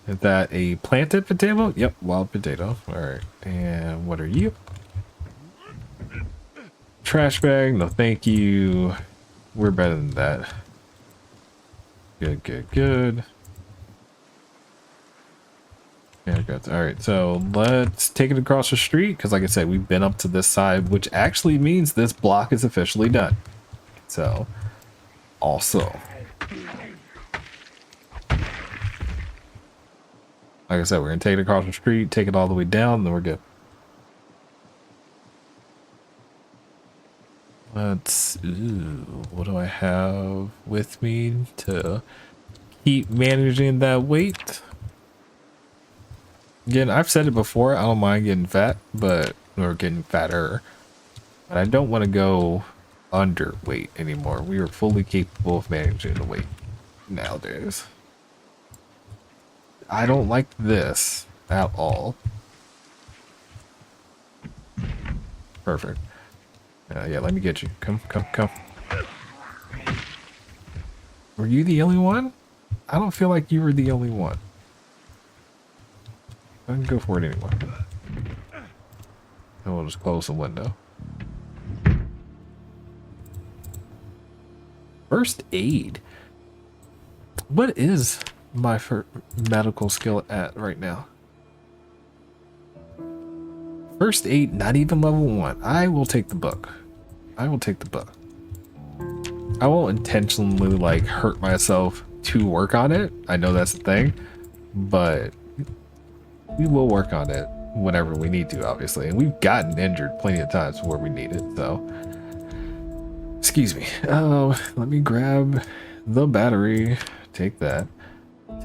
Is that a planted potato? Yep, wild potato. All right, and what are you? Trash bag? No, thank you. We're better than that. Good. Yeah, good. All right, so let's take it across the street because, like I said, we've been up to this side, which actually means this block is officially done. So, also, like I said, we're gonna take it across the street, take it all the way down, then we're good. What do I have with me to keep managing that weight? Again, I've said it before, I don't mind getting fat, or getting fatter, but I don't want to go underweight anymore. We are fully capable of managing the weight nowadays. I don't like this at all. Perfect. Yeah, let me get you. Come. Were you the only one? I don't feel like you were the only one. I can go for it anyway. And we'll just close the window. First aid. What is my medical skill at right now? First aid, not even level 1. I will take the book. I will take the book. I won't intentionally like hurt myself to work on it. I know that's the thing, but we will work on it whenever we need to, obviously. And we've gotten injured plenty of times where we need it, so. Excuse me. Oh, let me grab the battery. Take that.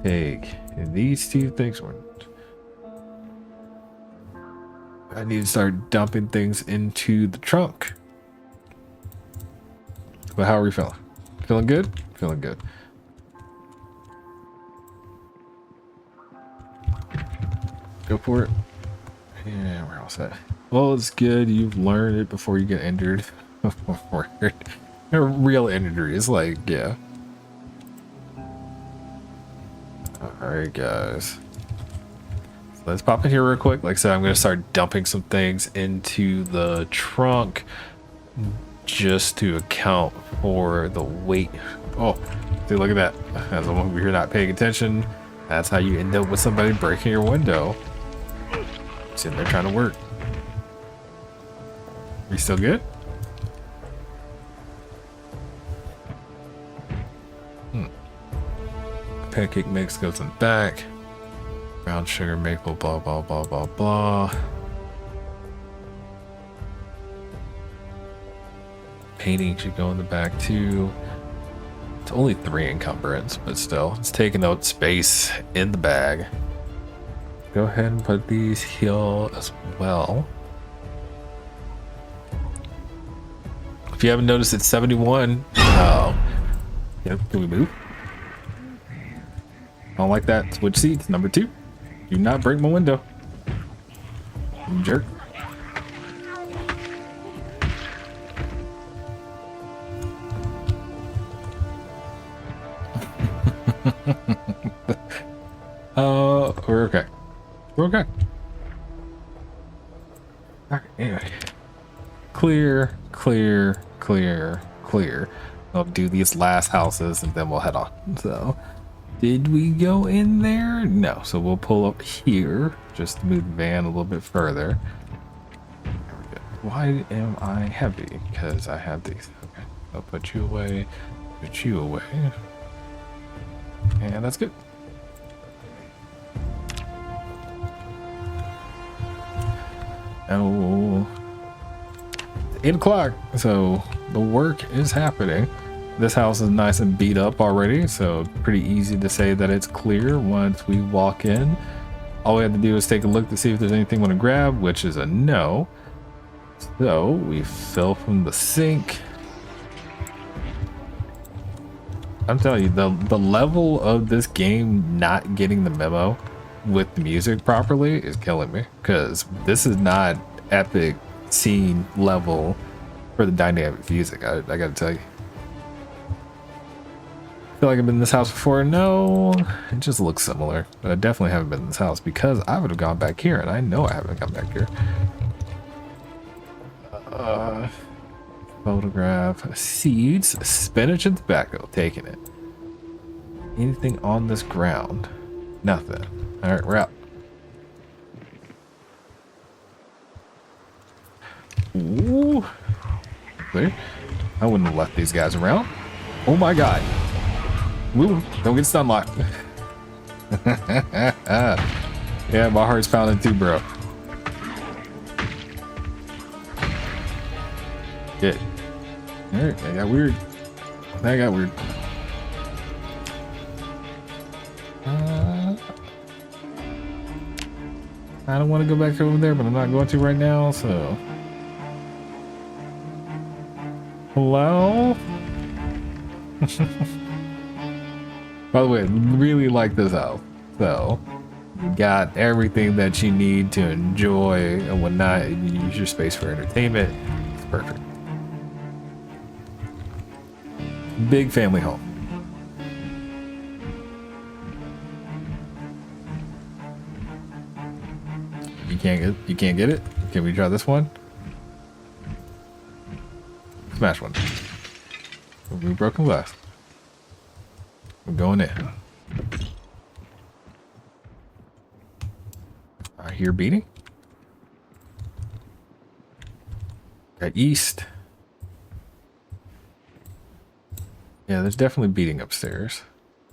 Take these 2 things. I need to start dumping things into the trunk. But how are we feeling? Feeling good? Feeling good. Go for it. Yeah, we're all set. Well, it's good. You've learned it before you get injured. Real injuries, like, yeah. Alright, guys. So let's pop in here real quick. Like I said, I'm going to start dumping some things into the trunk just to account for the weight. Oh, see, look at that. As I'm over here not paying attention, that's how you end up with somebody breaking your window. Sitting there trying to work. Are you still good? Pancake mix goes in the back. Brown sugar maple, blah, blah, blah, blah, blah. Painting should go in the back too. It's only 3 encumbrance, but still, it's taking out space in the bag. Go ahead and put these here as well. If you haven't noticed, it's 71. Oh. Yep, can we move? I don't like that. Switch seats. Number 2. Do not break my window. You jerk. We're okay. We're okay. Alright, anyway. Clear, clear, clear, clear. I'll do these last houses and then we'll head on. So, did we go in there? No. So we'll pull up here just to move the van a little bit further. There we go. Why am I heavy? Because I have these. Okay. I'll put you away. Put you away. And that's good. Oh, 8 o'clock. So the work is happening. This house is nice and beat up already, so pretty easy to say that it's clear once we walk in. All we have to do is take a look to see if there's anything we want to grab, which is a no. So we fill from the sink. I'm telling you, the level of this game not getting the memo with the music properly is killing me, because this is not epic scene level for the dynamic music. I gotta tell you. Feel like I've been in this house before? No, it just looks similar. But I definitely haven't been in this house because I would have gone back here, and I know I haven't gone back here. Photograph, seeds, spinach, and tobacco. Taking it. Anything on this ground? Nothing. All right, we're out. Ooh, clear. I wouldn't have left these guys around. Oh my god. Move. Don't get stun locked. Yeah, my heart's pounding too, bro. Good. Alright, that got weird. That got weird. I don't want to go back over there, but I'm not going to right now, so. Hello? By the way, I really like this house. So, you got everything that you need to enjoy and whatnot. You use your space for entertainment. It's perfect. Big family home. You can't get it? Can we try this one? Smash one. Remove broken glass. We're going in. I hear beating. East. Yeah, there's definitely beating upstairs.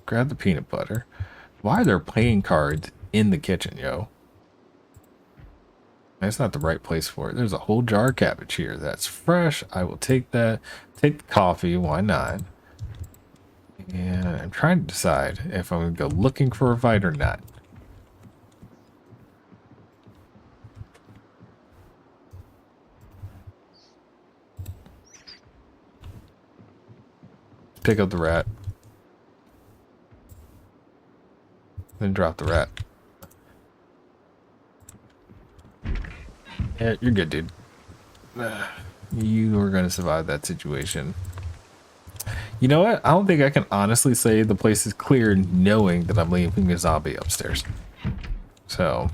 Grab the peanut butter. Why are there playing cards in the kitchen, yo? That's not the right place for it. There's a whole jar of cabbage here. That's fresh. I will take that. Take the coffee. Why not? And I'm trying to decide if I'm going to go looking for a fight or not. Pick up the rat. Then drop the rat. Yeah, you're good, dude. You are going to survive that situation. You know what? I don't think I can honestly say the place is clear knowing that I'm leaving a zombie upstairs. So,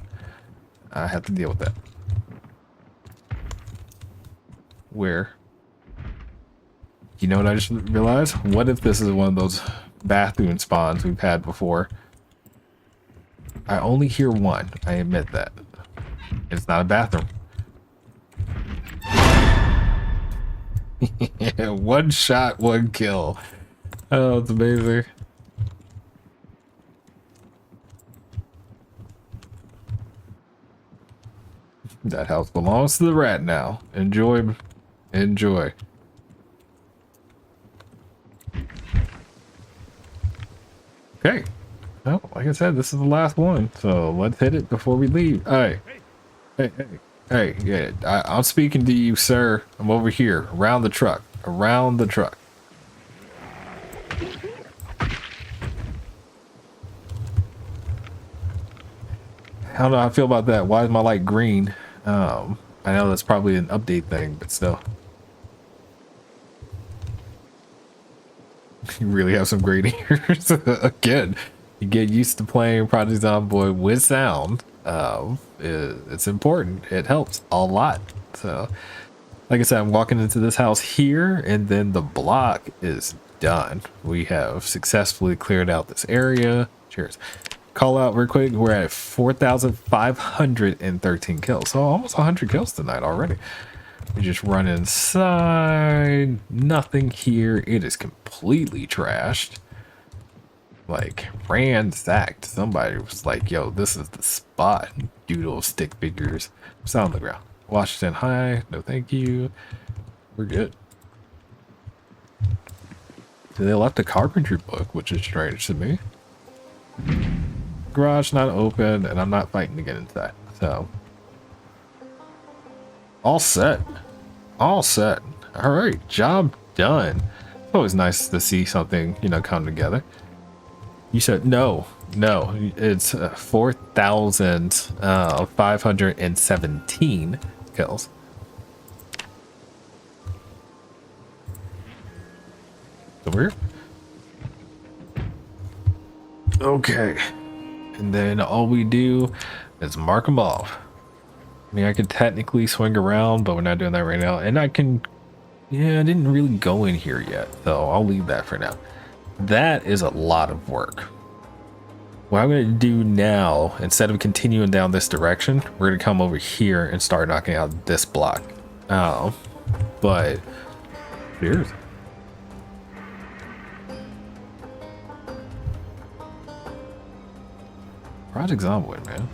I have to deal with that. Where? You know what I just realized? What if this is one of those bathroom spawns we've had before? I only hear one. I admit that. It's not a bathroom. One shot, one kill. Oh, it's amazing. That house belongs to the rat now. Enjoy. Enjoy. Okay. Well, like I said, this is the last one. So let's hit it before we leave. Hey. Hey, hey. Hey, yeah, I'm speaking to you, sir. I'm over here, around the truck. Around the truck. I don't know how I feel about that. Why is my light green? I know that's probably an update thing, but still. You really have some great ears. Again, you get used to playing Project Zomboid with sound. It's important. It helps a lot. So, like I said, I'm walking into this house here, and then the block is done. We have successfully cleared out this area. Cheers. Call out real quick. We're at 4,513 kills. So almost 100 kills tonight already. We just run inside. Nothing here. It is completely trashed. Like ransacked. Somebody was like, yo, this is the spot. Doodle stick figures. Sound on the ground. Washington High. No thank you. We're good. They left a carpentry book, which is strange to me. Garage not open, and I'm not fighting to get into that. So all set. All set. All right, job done. It's always nice to see something, you know, come together. You said no, it's 4,517 kills. Over here. Okay. And then all we do is mark them off. I mean, I could technically swing around, but we're not doing that right now. And I can, yeah, I didn't really go in here yet, so I'll leave that for now. That is a lot of work. What I'm going to do now, instead of continuing down this direction, we're going to come over here and start knocking out this block. But cheers. Project Zomboid, man.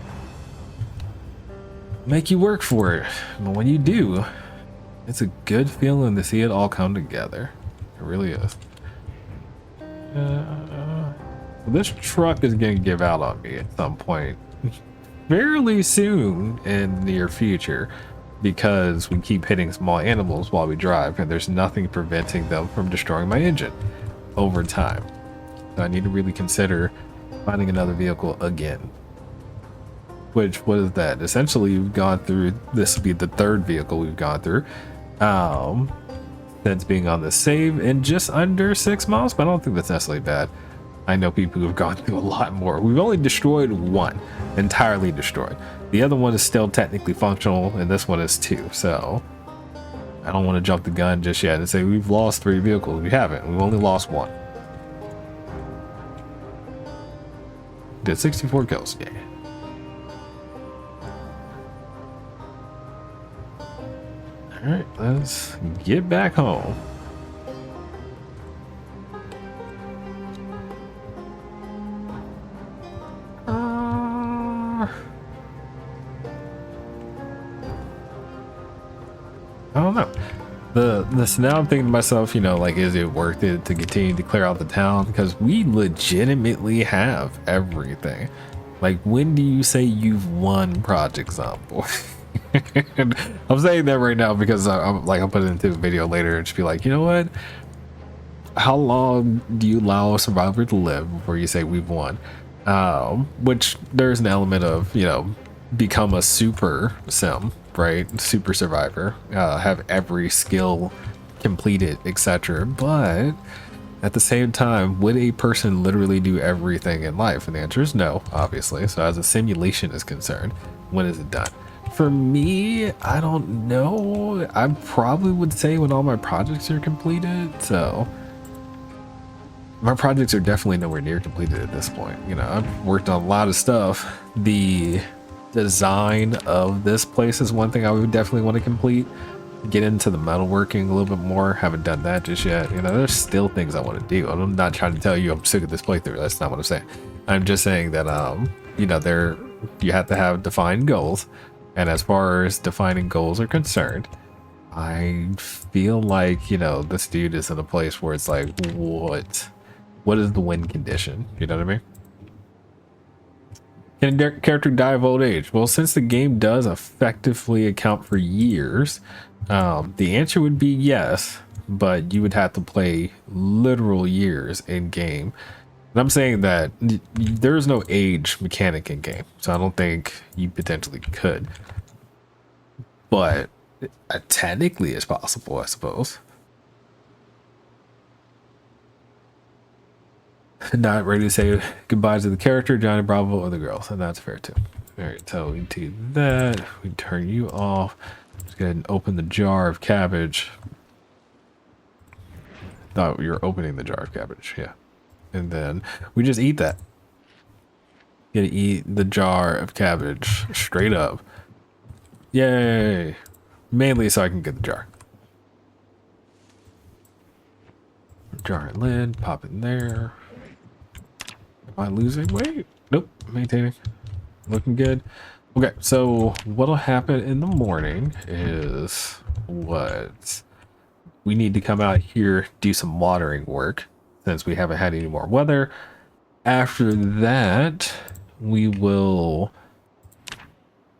Make you work for it, but when you do, it's a good feeling to see it all come together. It really is. This truck is going to give out on me at some point fairly soon in the near future, because we keep hitting small animals while we drive, and there's nothing preventing them from destroying my engine over time. So I need to really consider finding another vehicle again. Which, what is that? Essentially, we've gone through, this will be the third vehicle we've gone through since being on the save in just under 6 months, but I don't think that's necessarily bad. I know people who have gone through a lot more. We've only destroyed one, entirely destroyed. The other one is still technically functional, and this one is too. So I don't want to jump the gun just yet and say we've lost 3 vehicles. We haven't. We've only lost 1. Did 64 kills. Yeah. All right, let's get back home. I don't know. This now I'm thinking to myself, you know, like, is it worth it to continue to clear out the town? Because we legitimately have everything. Like, when do you say you've won Project Zomboid? I'm saying that right now because I'm like, I'll put it into a video later and just be like, you know what? How long do you allow a survivor to live before you say we've won? Which there's an element of, you know, become a super sim, right? Super survivor, have every skill completed, etc. But at the same time, would a person literally do everything in life? And the answer is no, obviously. So as a simulation is concerned, when is it done? For me, I don't know. I probably would say when all my projects are completed. So my projects are definitely nowhere near completed at this point. You know, I've worked on a lot of stuff. The design of this place is one thing I would definitely want to complete. Get into the metalworking a little bit more. Haven't done that just yet. You know, there's still things I want to do. I'm not trying to tell you I'm sick of this playthrough. That's not what I'm saying. I'm just saying that you know, you have to have defined goals. And as far as defining goals are concerned, I feel like, you know, this dude is in a place where it's like, what is the win condition? You know what I mean? Can a character die of old age? Well, since the game does effectively account for years, the answer would be yes, but you would have to play literal years in game. And I'm saying that there is no age mechanic in game, so I don't think you potentially could. But technically it's possible, I suppose. Not ready to say goodbye to the character, Johnny Bravo, or the girls, and that's fair too. All right, so we do that. We turn you off. Let's go ahead and open the jar of cabbage. Thought you were opening the jar of cabbage, yeah. And then we just eat that. You gotta eat the jar of cabbage straight up. Yay! Mainly so I can get the jar. Jar and lid, pop in there. Am I losing weight? Nope, maintaining. Looking good. Okay, so what'll happen in the morning is what we need to come out here, do some watering work since we haven't had any more weather. After that, we will,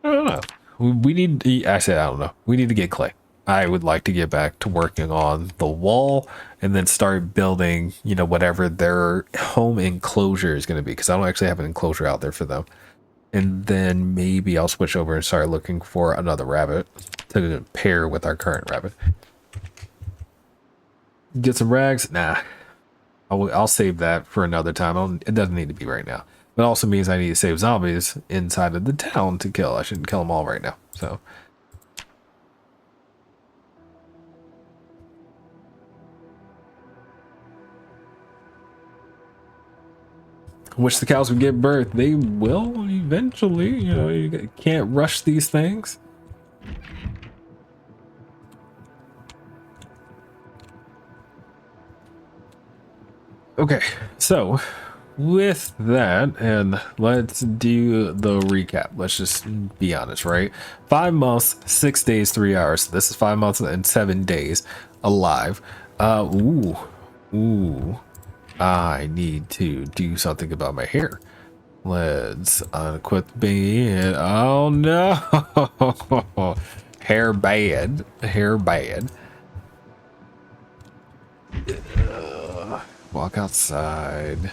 I don't know. We need to, actually, I don't know. We need to get clay. I would like to get back to working on the wall and then start building, you know, whatever their home enclosure is going to be, because I don't actually have an enclosure out there for them. And then maybe I'll switch over and start looking for another rabbit to pair with our current rabbit. Get some rags? Nah. I'll save that for another time. It doesn't need to be right now. But it also means I need to save zombies inside of the town to kill. I shouldn't kill them all right now. So wish the cows would give birth. They will eventually. You know, you can't rush these things. Okay, so with that, and let's do the recap. Let's just be honest, right? 5 months, 6 days, 3 hours. This is 5 months and 7 days alive. Ooh. I need to do something about my hair. Let's unequip me and oh no. Hair bad. Walk outside.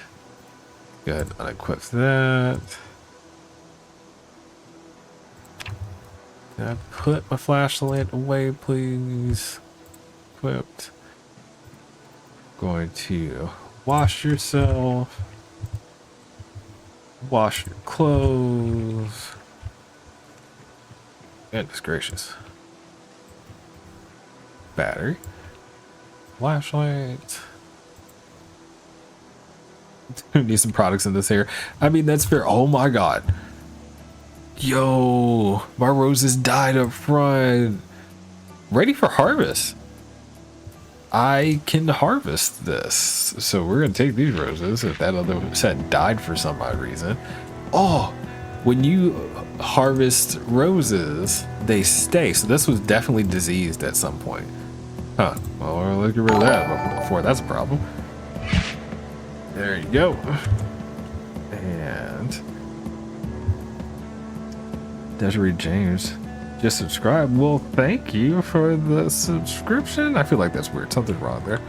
Good, unequip that. Can I put my flashlight away, please? Equipped. Going to wash yourself. Wash your clothes. Goodness gracious. Battery. Flashlight. Need some products in this here. I mean, that's fair. Oh my god. Yo, my roses died up front. ready for harvest. I can harvest this. So we're gonna take these roses. If that other set died for some odd reason. Oh, when you harvest roses, they stay. So this was definitely diseased at some point. Huh. Well, let's get rid of that before that's a problem. There you go. And Desiree James just subscribed. Well, thank you for the subscription. I feel like that's weird. Something's wrong there.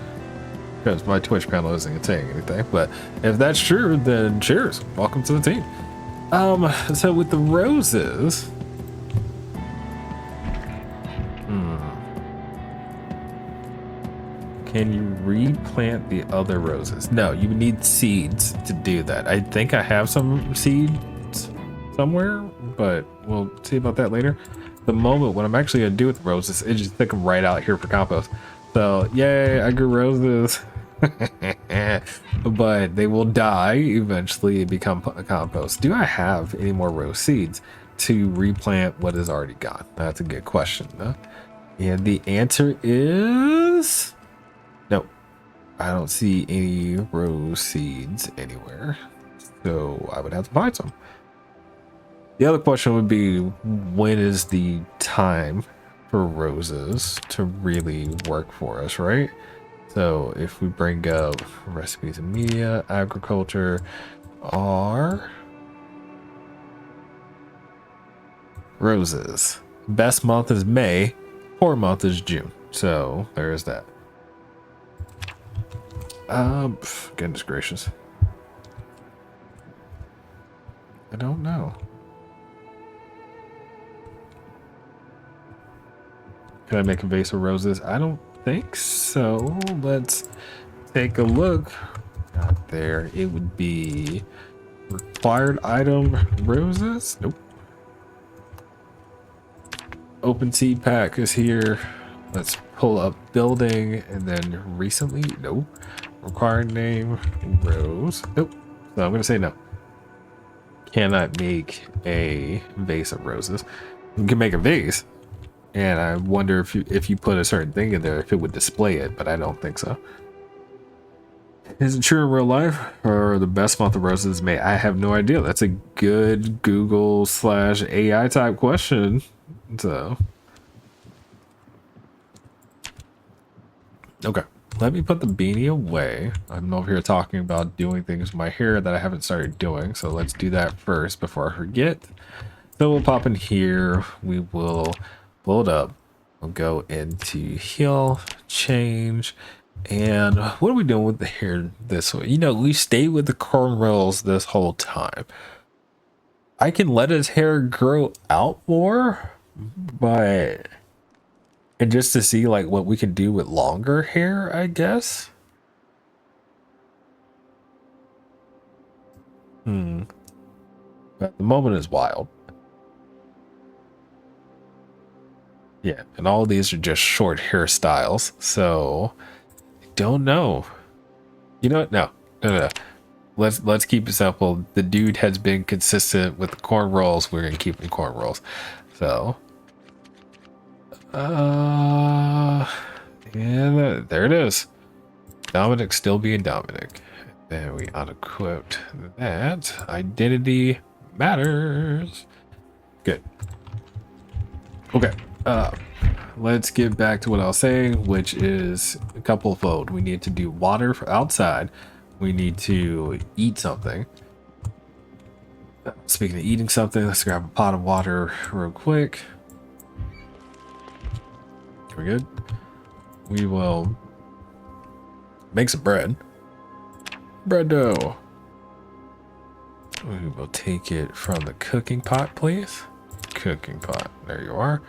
Because my Twitch panel isn't saying anything. But if that's true, then cheers. Welcome to the team. So with the roses. Can you replant the other roses? No, you need seeds to do that. I think I have some seeds somewhere, but we'll see about that later. The moment, what I'm actually gonna do with the roses is just stick them right out here for compost. So yay, I grew roses. But they will die eventually and become compost. Do I have any more rose seeds to replant what is already gone? That's a good question. Huh? And the answer is no. I don't see any rose seeds anywhere, so I would have to find some. The other question would be, when is the time for roses to really work for us, right? So if we bring up recipes and media, agriculture, are roses. Best month is May, poor month is June. So there's that. Goodness gracious. I don't know. Can I make a vase of roses? I don't think so. Let's take a look. Not there. It would be required item roses. Nope. Open seed pack is here. Let's pull up building and then recently. Nope. Required name rose. Nope. So I'm gonna say no. Cannot make a vase of roses. You can make a vase. And I wonder if you put a certain thing in there, if it would display it, but I don't think so. Is it true in real life, or the best month of roses May? I have no idea. That's a good Google/AI type question. So, okay, let me put the beanie away. I'm over here talking about doing things with my hair that I haven't started doing, so let's do that first before I forget. So we'll pop in here. We will load up. We'll go into heal, change, and what are we doing with the hair this way? You know, we stayed with the cornrows this whole time. I can let his hair grow out more, but and just to see like what we can do with longer hair, I guess. But the moment is wild. Yeah, and all these are just short hairstyles, so I don't know. You know what? No. Let's keep it simple. The dude has been consistent with the corn rolls. We're gonna keep him corn rolls. So, yeah, there it is. Dominic still being Dominic. Then we unquote that. Identity matters. Good. Okay. Let's get back to what I was saying, which is a couple fold. We need to do water for outside. We need to eat something. Speaking of eating something, let's grab a pot of water real quick. We're good. We will make some bread. Bread dough. We will take it from the cooking pot, please. Cooking pot. There you are.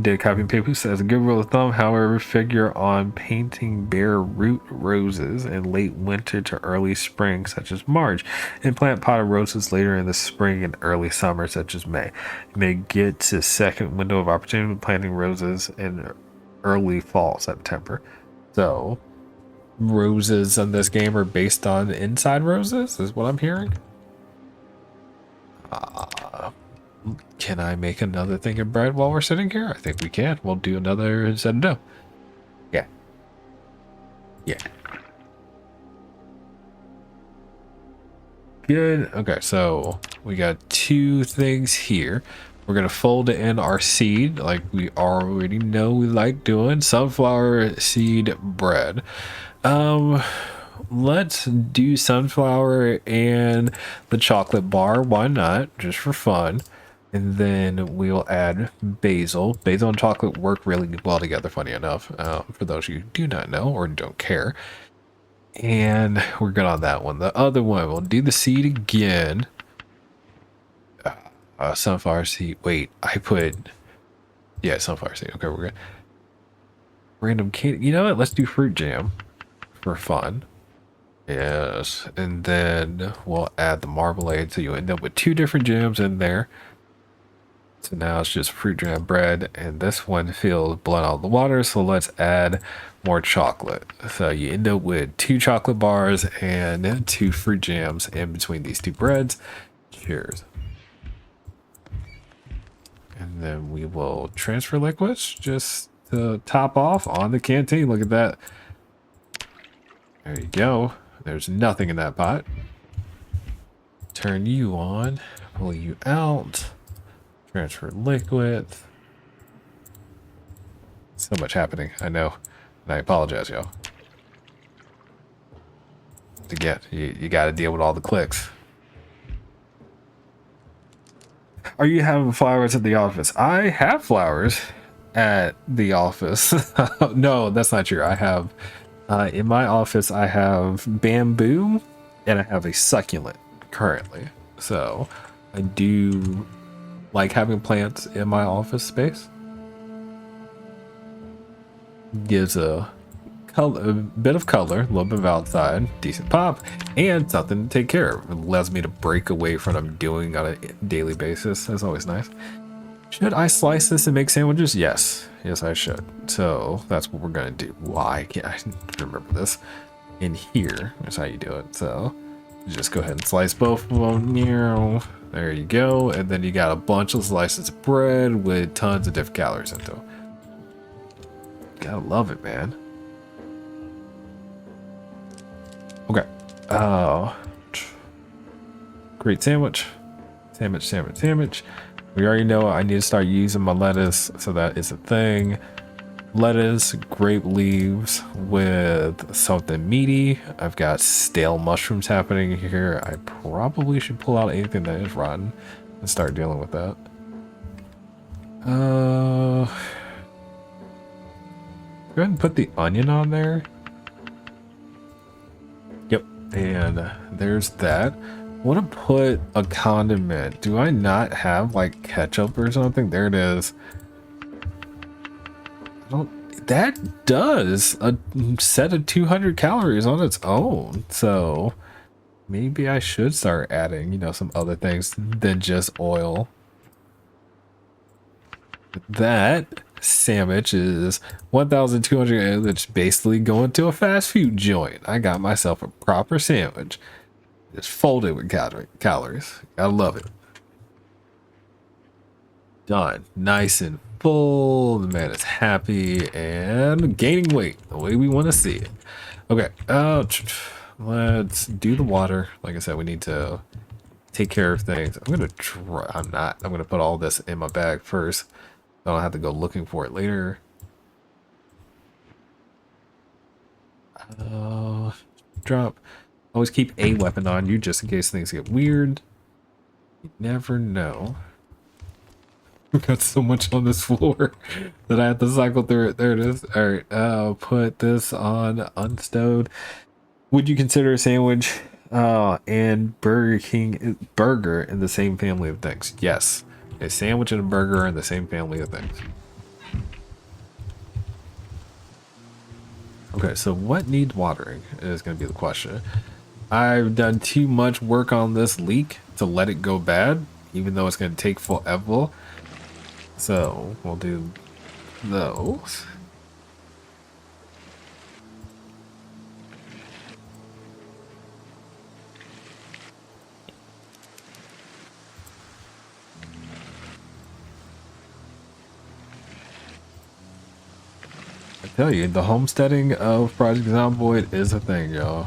Did copy and paste says a good rule of thumb, however, figure on painting bare root roses in late winter to early spring, such as March, and plant potted roses later in the spring and early summer, such as May. You may get to second window of opportunity with planting roses in early fall, September. So, roses in this game are based on inside roses, is what I'm hearing. can I make another thing of bread while we're sitting here? I think we can. We'll do another set of dough. Yeah. Yeah. Good. Okay, so we got 2 things here. We're gonna fold in our seed like we already know we like doing. Sunflower seed bread. Let's do sunflower and the chocolate bar. Why not? Just for fun. And then we'll add basil. Basil and chocolate work really well together, funny enough, for those you do not know or don't care. And we're good on that one. The other one, we'll do the seed again. Sunflower seed. Wait, I put... Yeah, sunflower seed. Okay, we're good. Random candy. You know what? Let's do fruit jam for fun. Yes, and then we'll add the marmalade, so you end up with 2 different jams in there. So now it's just fruit jam bread, and this one feels blood out of the water, so let's add more chocolate. So you end up with 2 chocolate bars and 2 fruit jams in between these 2 breads. Cheers. And then we will transfer liquids just to top off on the canteen. Look at that. There you go. There's nothing in that pot. Turn you on, pull you out. Transfer liquid. So much happening, I know. And I apologize, y'all. Again, you got to deal with all the clicks. Are you having flowers at the office? I have flowers at the office. No, that's not true. I have, in my office, I have bamboo and I have a succulent currently. So I do like having plants in my office space. Gives a bit of color, a little bit of outside, decent pop, and something to take care of. It allows me to break away from what I'm doing on a daily basis. That's always nice. Should I slice this and make sandwiches? Yes. Yes, I should. So that's what we're gonna do. Why can't I remember this? In here, that's how you do it. So just go ahead and slice both of them. There you go. And then you got a bunch of slices of bread with tons of different calories into it. Gotta love it, man. Okay. Great sandwich. Sandwich. We already know I need to start using my lettuce, so that is a thing. Lettuce, grape leaves with something meaty. I've got stale mushrooms happening here. I probably should pull out anything that is rotten and start dealing with that. Go ahead and put the onion on there. Yep, and there's that. I want to put a condiment. Do I not have like ketchup or something? There it is. That does a set of 200 calories on its own. So maybe I should start adding, you know, some other things than just oil. That sandwich is 1,200. It's basically going to a fast food joint. I got myself a proper sandwich. It's folded with calories. I love it. Done. Nice and full. The man is happy and gaining weight the way we want to see it. Okay. Let's do the water. Like I said, we need to take care of things. I'm gonna put all this in my bag first. I don't have to go looking for it later. Drop. Always keep a weapon on you just in case things get weird. You never know. We've got so much on this floor that I have to cycle through it. There it is. All right. Put this on unstowed. Would you consider a sandwich and Burger King burger in the same family of things? Yes. A sandwich and a burger are in the same family of things. Okay, so what needs watering is going to be the question. I've done too much work on this leek to let it go bad, even though it's going to take forever. So we'll do those. I tell you, the homesteading of Project Zomboid is a thing, y'all.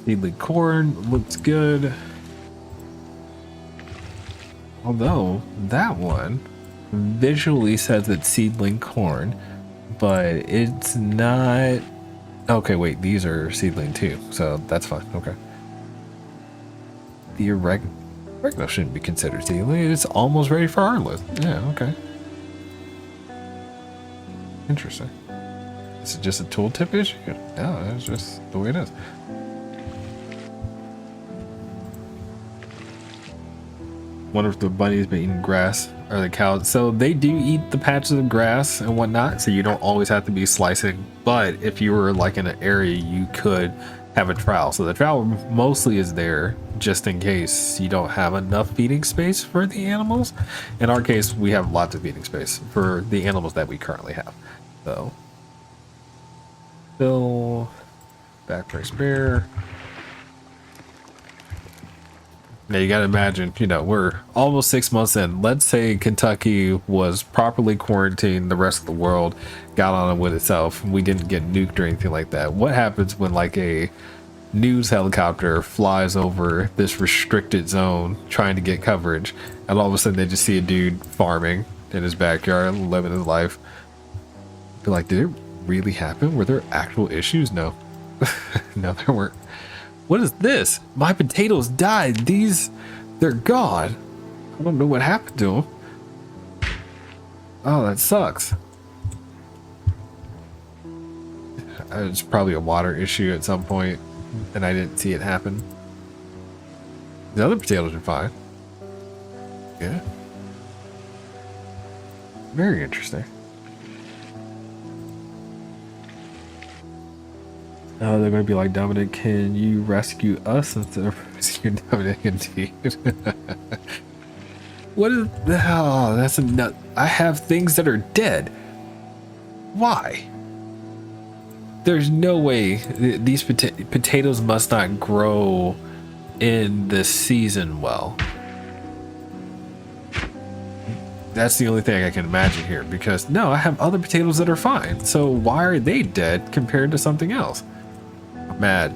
Seedling corn looks good. Although that one visually says it's seedling corn, but it's not. Okay, wait, these are seedling too, so that's fine. Okay. The oregano shouldn't be considered seedling. It's almost ready for harvest. Yeah, okay. Interesting. Is it just a tooltip issue? No, it's just the way it is. Wonder if the bunny's been eating grass or the cows. So they do eat the patches of grass and whatnot, so you don't always have to be slicing. But if you were like in an area, you could have a trowel. So the trowel mostly is there just in case you don't have enough feeding space for the animals. In our case, we have lots of feeding space for the animals that we currently have. So fill, backpack spare. Now you gotta imagine, you know, we're almost 6 months in. Let's say Kentucky was properly quarantined, the rest of the world got on it with itself, and we didn't get nuked or anything like that. What happens when like a news helicopter flies over this restricted zone trying to get coverage, and all of a sudden they just see a dude farming in his backyard, living his life? Be like, did it really happen? Were there actual issues? No. No, there weren't. What is this? My potatoes died. They're gone. I don't know what happened to them. Oh, that sucks. It's probably a water issue at some point, and I didn't see it happen. The other potatoes are fine. Yeah. Very interesting. Oh, they're going to be like, Dominic, can you rescue us instead of rescue Dominic? Indeed. What is... Oh, that's a nut. I have things that are dead. Why? There's no way. These potatoes must not grow in this season well. That's the only thing I can imagine here, because no, I have other potatoes that are fine. So why are they dead compared to something else? Mad.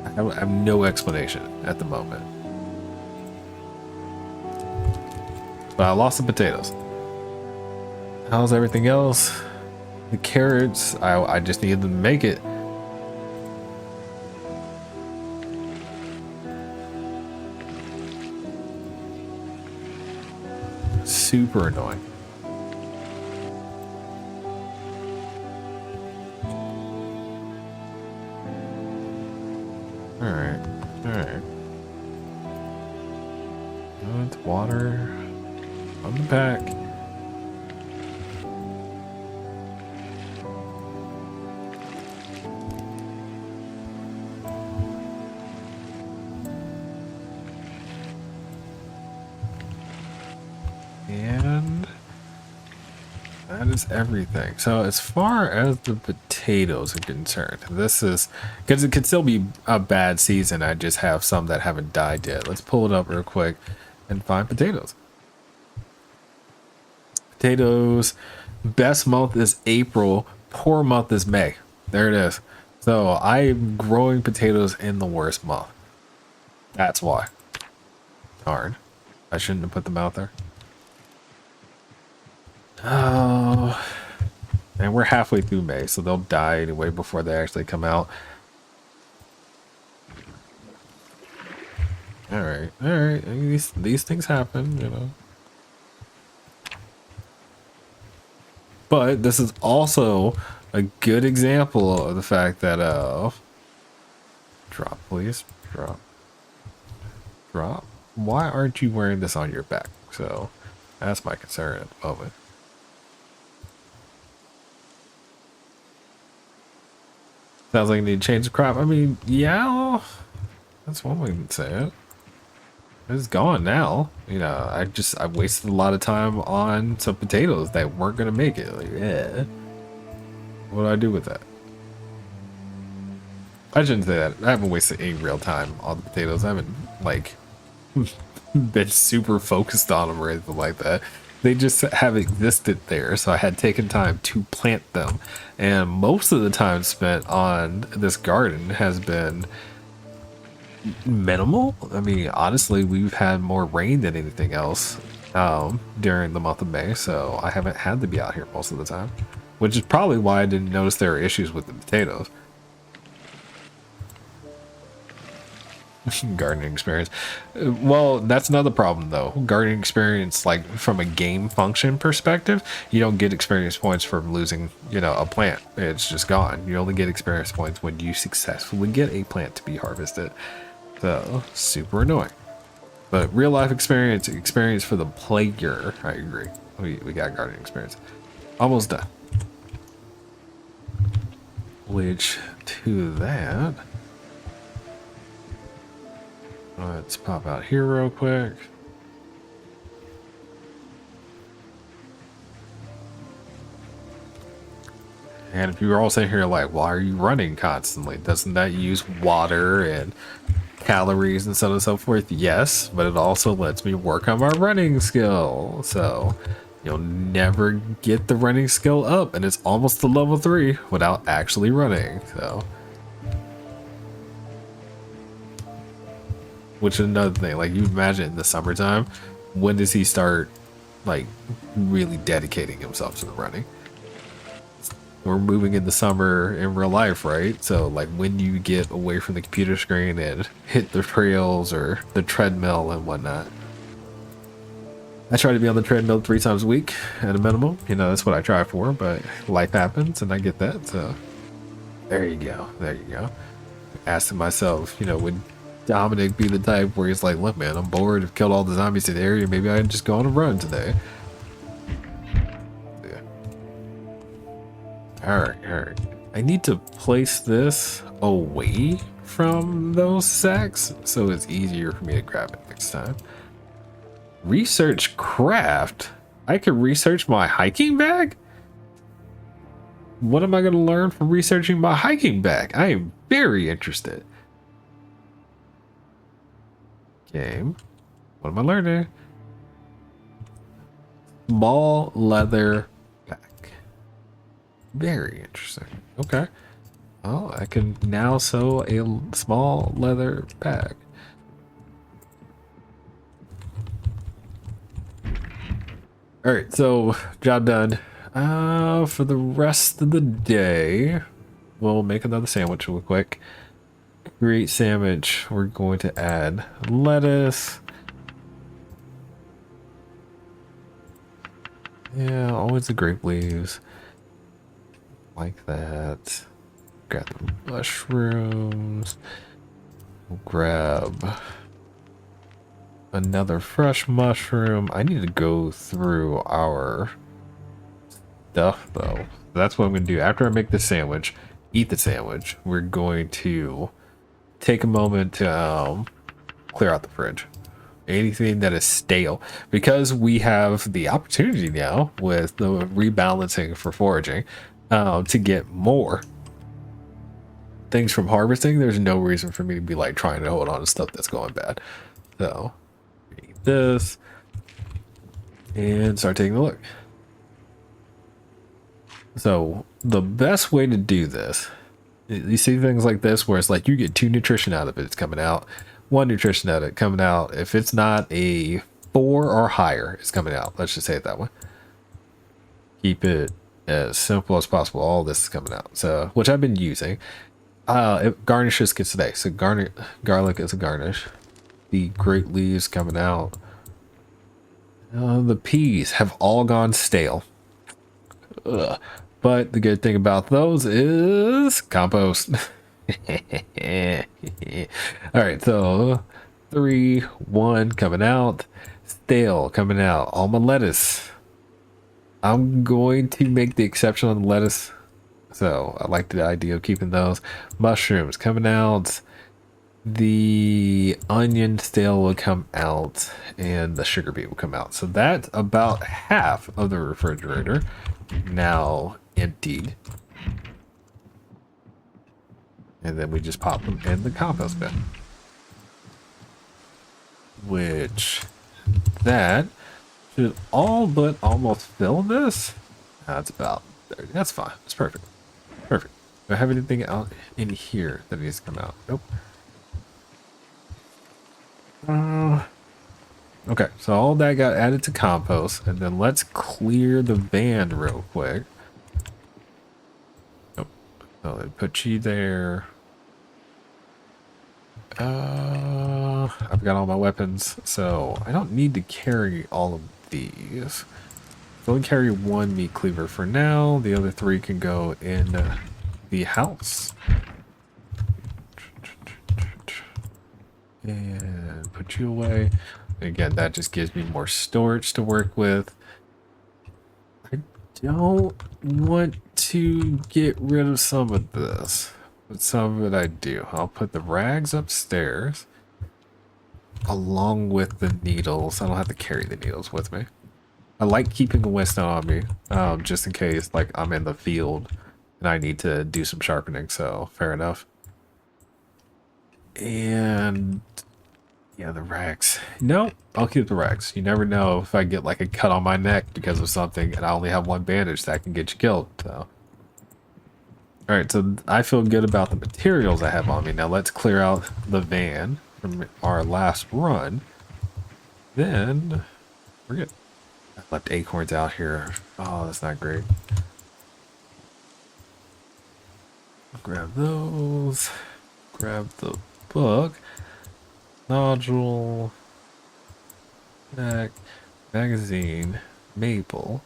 I have no explanation at the moment. But I lost the potatoes. How's everything else? The carrots, I just needed them to make it. Super annoying. Alright. Good water on the back. And that is everything. So as far as the potatoes are concerned, this is because it could still be a bad season. I just have some that haven't died yet. Let's pull it up real quick and find potatoes. Potatoes, best month is April, poor month is May. There it is. So I'm growing potatoes in the worst month. That's why. Darn. I shouldn't have put them out there. Oh, and we're halfway through May, so they'll die anyway before they actually come out. All right. These things happen, you know. But this is also a good example of the fact that drop, please, drop. Why aren't you wearing this on your back? So that's my concern at the moment. Sounds like you need to change the crop. I mean, yeah, that's one way to say it. It's gone now. You know, I wasted a lot of time on some potatoes that weren't gonna make it. Like, yeah. What do I do with that? I shouldn't say that. I haven't wasted any real time on the potatoes. I haven't like been super focused on them or anything like that. They just have existed there, so I had taken time to plant them. And most of the time spent on this garden has been minimal. I mean, honestly, we've had more rain than anything else during the month of May, so I haven't had to be out here most of the time, which is probably why I didn't notice there were issues with the potatoes. Gardening experience. Well, that's another problem though. Gardening experience, like from a game function perspective, you don't get experience points from losing, you know, a plant. It's just gone. You only get experience points when you successfully get a plant to be harvested. So super annoying. But real life experience for the player, I agree. We got gardening experience. Almost done. Which to that, let's pop out here real quick. And if you were all sitting here like, why are you running constantly? Doesn't that use water and calories and so on and so forth? Yes, but it also lets me work on my running skill. So you'll never get the running skill up, and it's almost to level 3 without actually running. So, which is another thing. Like, you imagine in the summertime, when does he start like really dedicating himself to the running? We're moving in the summer in real life, right? So like, when you get away from the computer screen and hit the trails or the treadmill and whatnot. I try to be on the treadmill 3 times a week at a minimum. You know, that's what I try for, but life happens and I get that. So there you go. There you go. Asking myself, you know, would Dominic be the type where he's like, look, man, I'm bored. I've killed all the zombies in the area. Maybe I can just go on a run today. Alright, alright. I need to place this away from those sacks so it's easier for me to grab it next time. Research craft? I could research my hiking bag? What am I going to learn from researching my hiking bag? I am very interested. Game. What am I learning? Small leather pack. Very interesting. Okay. Oh, I can now sew a small leather pack. All right, so job done. For the rest of the day, we'll make another sandwich real quick. Create sandwich. We're going to add lettuce. Yeah, always the grape leaves. Like that. Grab the mushrooms. We'll grab another fresh mushroom. I need to go through our stuff though. That's what I'm gonna do after I make the sandwich. Eat the sandwich. We're going to take a moment to clear out the fridge. Anything that is stale, because we have the opportunity now with the rebalancing for foraging to get more things from harvesting. There's no reason for me to be like trying to hold on to stuff that's going bad. So eat this and start taking a look. So the best way to do this, you see things like this where it's like you get 2 nutrition out of it, it's coming out, 1 nutrition out of it coming out. If it's not a 4 or higher, it's coming out. Let's just say it that way. Keep it as simple as possible. All this is coming out. So, which I've been using. It garnishes gets today. So garlic is a garnish. The grape leaves coming out. The peas have all gone stale. Ugh. But the good thing about those is compost. All right, so 3, 1 coming out, stale coming out. All my lettuce. I'm going to make the exception on the lettuce. So I like the idea of keeping those. Mushrooms coming out. The onion stale will come out, and the sugar beet will come out. So that's about half of the refrigerator now emptied. And then we just pop them in the compost bin. which that should all but almost fill this. That's about 30. That's fine. That's perfect. Perfect. Do I have anything out in here that needs to come out? Nope. Okay, so all that got added to compost, and then let's clear the van real quick. Nope. So they put you there. I've got all my weapons, so I don't need to carry all of these. So I'll carry one meat cleaver for now. The other three can go in the house. And put you away. Again, that just gives me more storage to work with. I don't want to get rid of some of this, but some of it I do. I'll put the rags upstairs along with the needles. I don't have to carry the needles with me. I like keeping a Winston on me, just in case like I'm in the field and I need to do some sharpening, so fair enough. And yeah, the rags. No, I'll keep the rags. You never know if I get like a cut on my neck because of something and I only have one bandage that can get you killed. So, all right, so I feel good about the materials I have on me. Now let's clear out the van from our last run. Then we're good. I left acorns out here. Oh, that's not great. Grab those. Grab the book. Nodule. Magazine. Maple.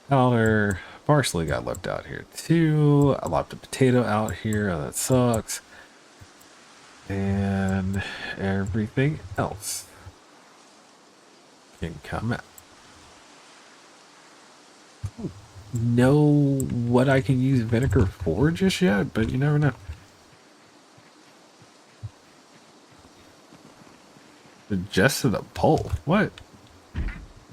Powder. Parsley got left out here too. I left a potato out here. Oh, that sucks. And everything else can come out. Know what I can use vinegar for just yet, but you never know. Suggested a poll. What?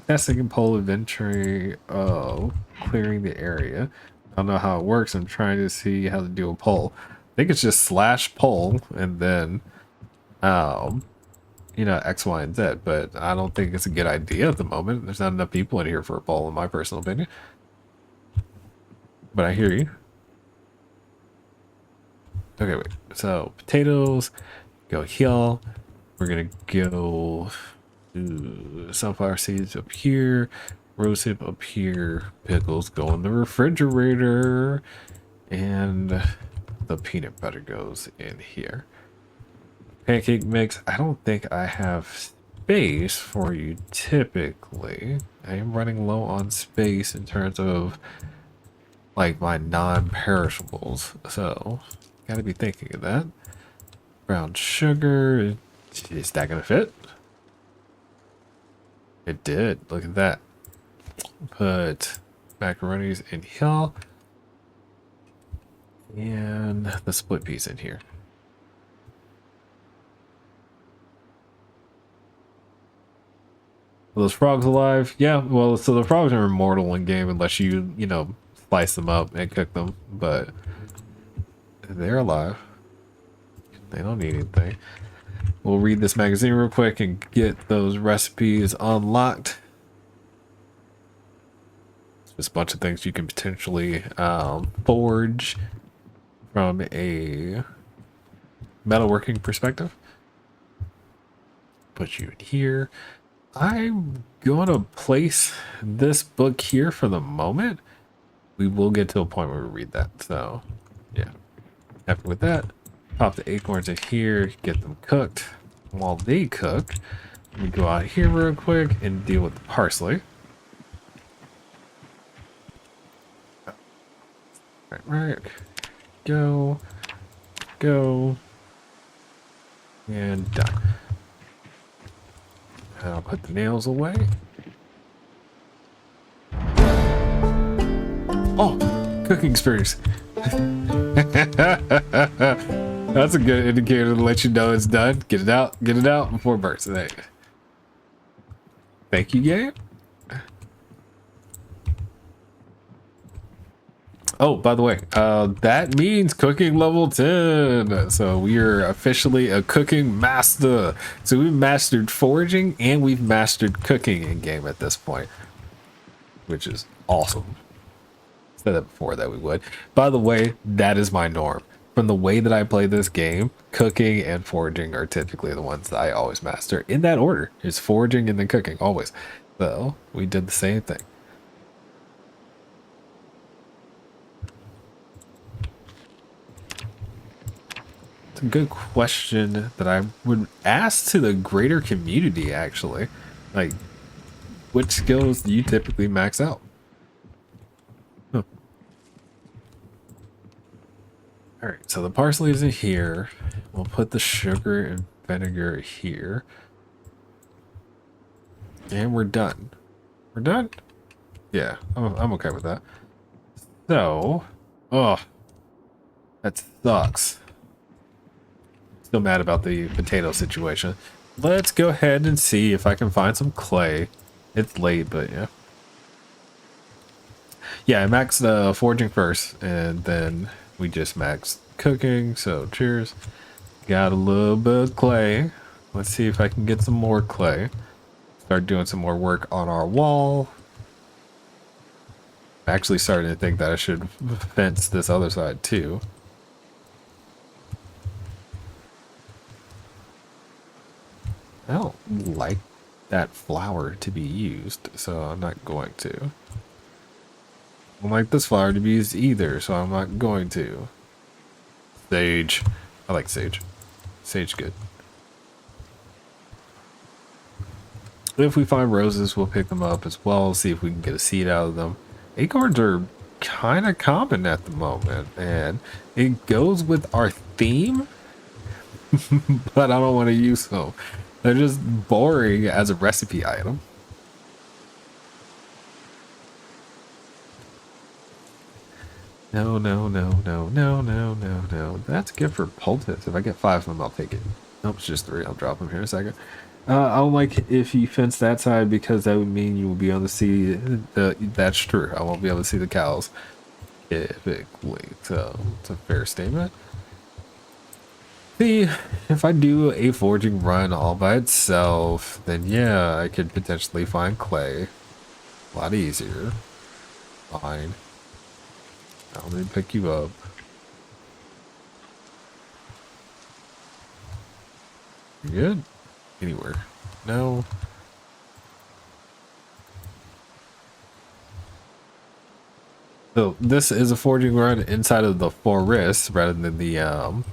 Testing and poll inventory. Oh, clearing the area. I don't know how it works. I'm trying to see how to do a poll. I think it's just /poll and then you know, X, Y, and Z, but I don't think it's a good idea at the moment. There's not enough people in here for a poll, in my personal opinion. But I hear you. Okay, wait. So potatoes go here. We're gonna go sunflower seeds up here, rosehip up here, pickles go in the refrigerator, and the peanut butter goes in here. Pancake mix. I don't think I have space for you typically. I am running low on space in terms of like my non-perishables, so gotta be thinking of that. Brown sugar, is that gonna fit? It did. Look at that. Put macaronis in here and the split peas in here. Are those frogs alive? Yeah, well, so the frogs are immortal in game unless you know, slice them up and cook them, but they're alive. They don't need anything. We'll read this magazine real quick and get those recipes unlocked. Just a bunch of things you can potentially forge from a metalworking perspective. Put you in here. I'm going to place this book here for the moment. We will get to a point where we read that. So, yeah. Happy with that. Pop the acorns in here, get them cooked. While they cook, we go out here real quick and deal with the parsley. Right. Go. Go. And done. I'll put the nails away. Oh, cooking experience. That's a good indicator to let you know it's done. Get it out before it burns. There. Thank you, game. Oh, by the way, that means cooking level 10. So we are officially a cooking master. So we've mastered foraging and we've mastered cooking in game at this point, which is awesome. Said that before that we would. By the way, that is my norm. From the way that I play this game, cooking and foraging are typically the ones that I always master in that order. It's foraging and then cooking always. So we did the same thing. It's a good question that I would ask to the greater community, actually. Like, which skills do you typically max out? Huh. All right, so the parsley is in here. We'll put the sugar and vinegar here. And we're done. We're done? Yeah, I'm okay with that. So, oh, that sucks. Still mad about the potato situation. Let's go ahead and see if I can find some clay. It's late, but yeah. Yeah, I maxed foraging first, and then we just maxed cooking, so cheers. Got a little bit of clay. Let's see if I can get some more clay. Start doing some more work on our wall. I'm actually starting to think that I should fence this other side too. I don't like that flower to be used, so I'm not going to. I don't like this flower to be used either, so I'm not going to. Sage. I like sage. Sage good. If we find roses, we'll pick them up as well, see if we can get a seed out of them. Acorns are kind of common at the moment, and it goes with our theme, but I don't want to use them. They're just boring as a recipe item. No, no, no, no, no, no, no, no. That's good for poultice. If I get 5 of them, I'll take it. Nope, it's just 3. I'll drop them here in a second. I don't like if you fence that side because that would mean you will be able to see the. That's true. I won't be able to see the cows typically. So it's a fair statement. See, if I do a foraging run all by itself, then yeah, I could potentially find clay. A lot easier. Fine. I'll need to pick you up. You good? Anywhere. No. So this is a foraging run inside of the forest rather than the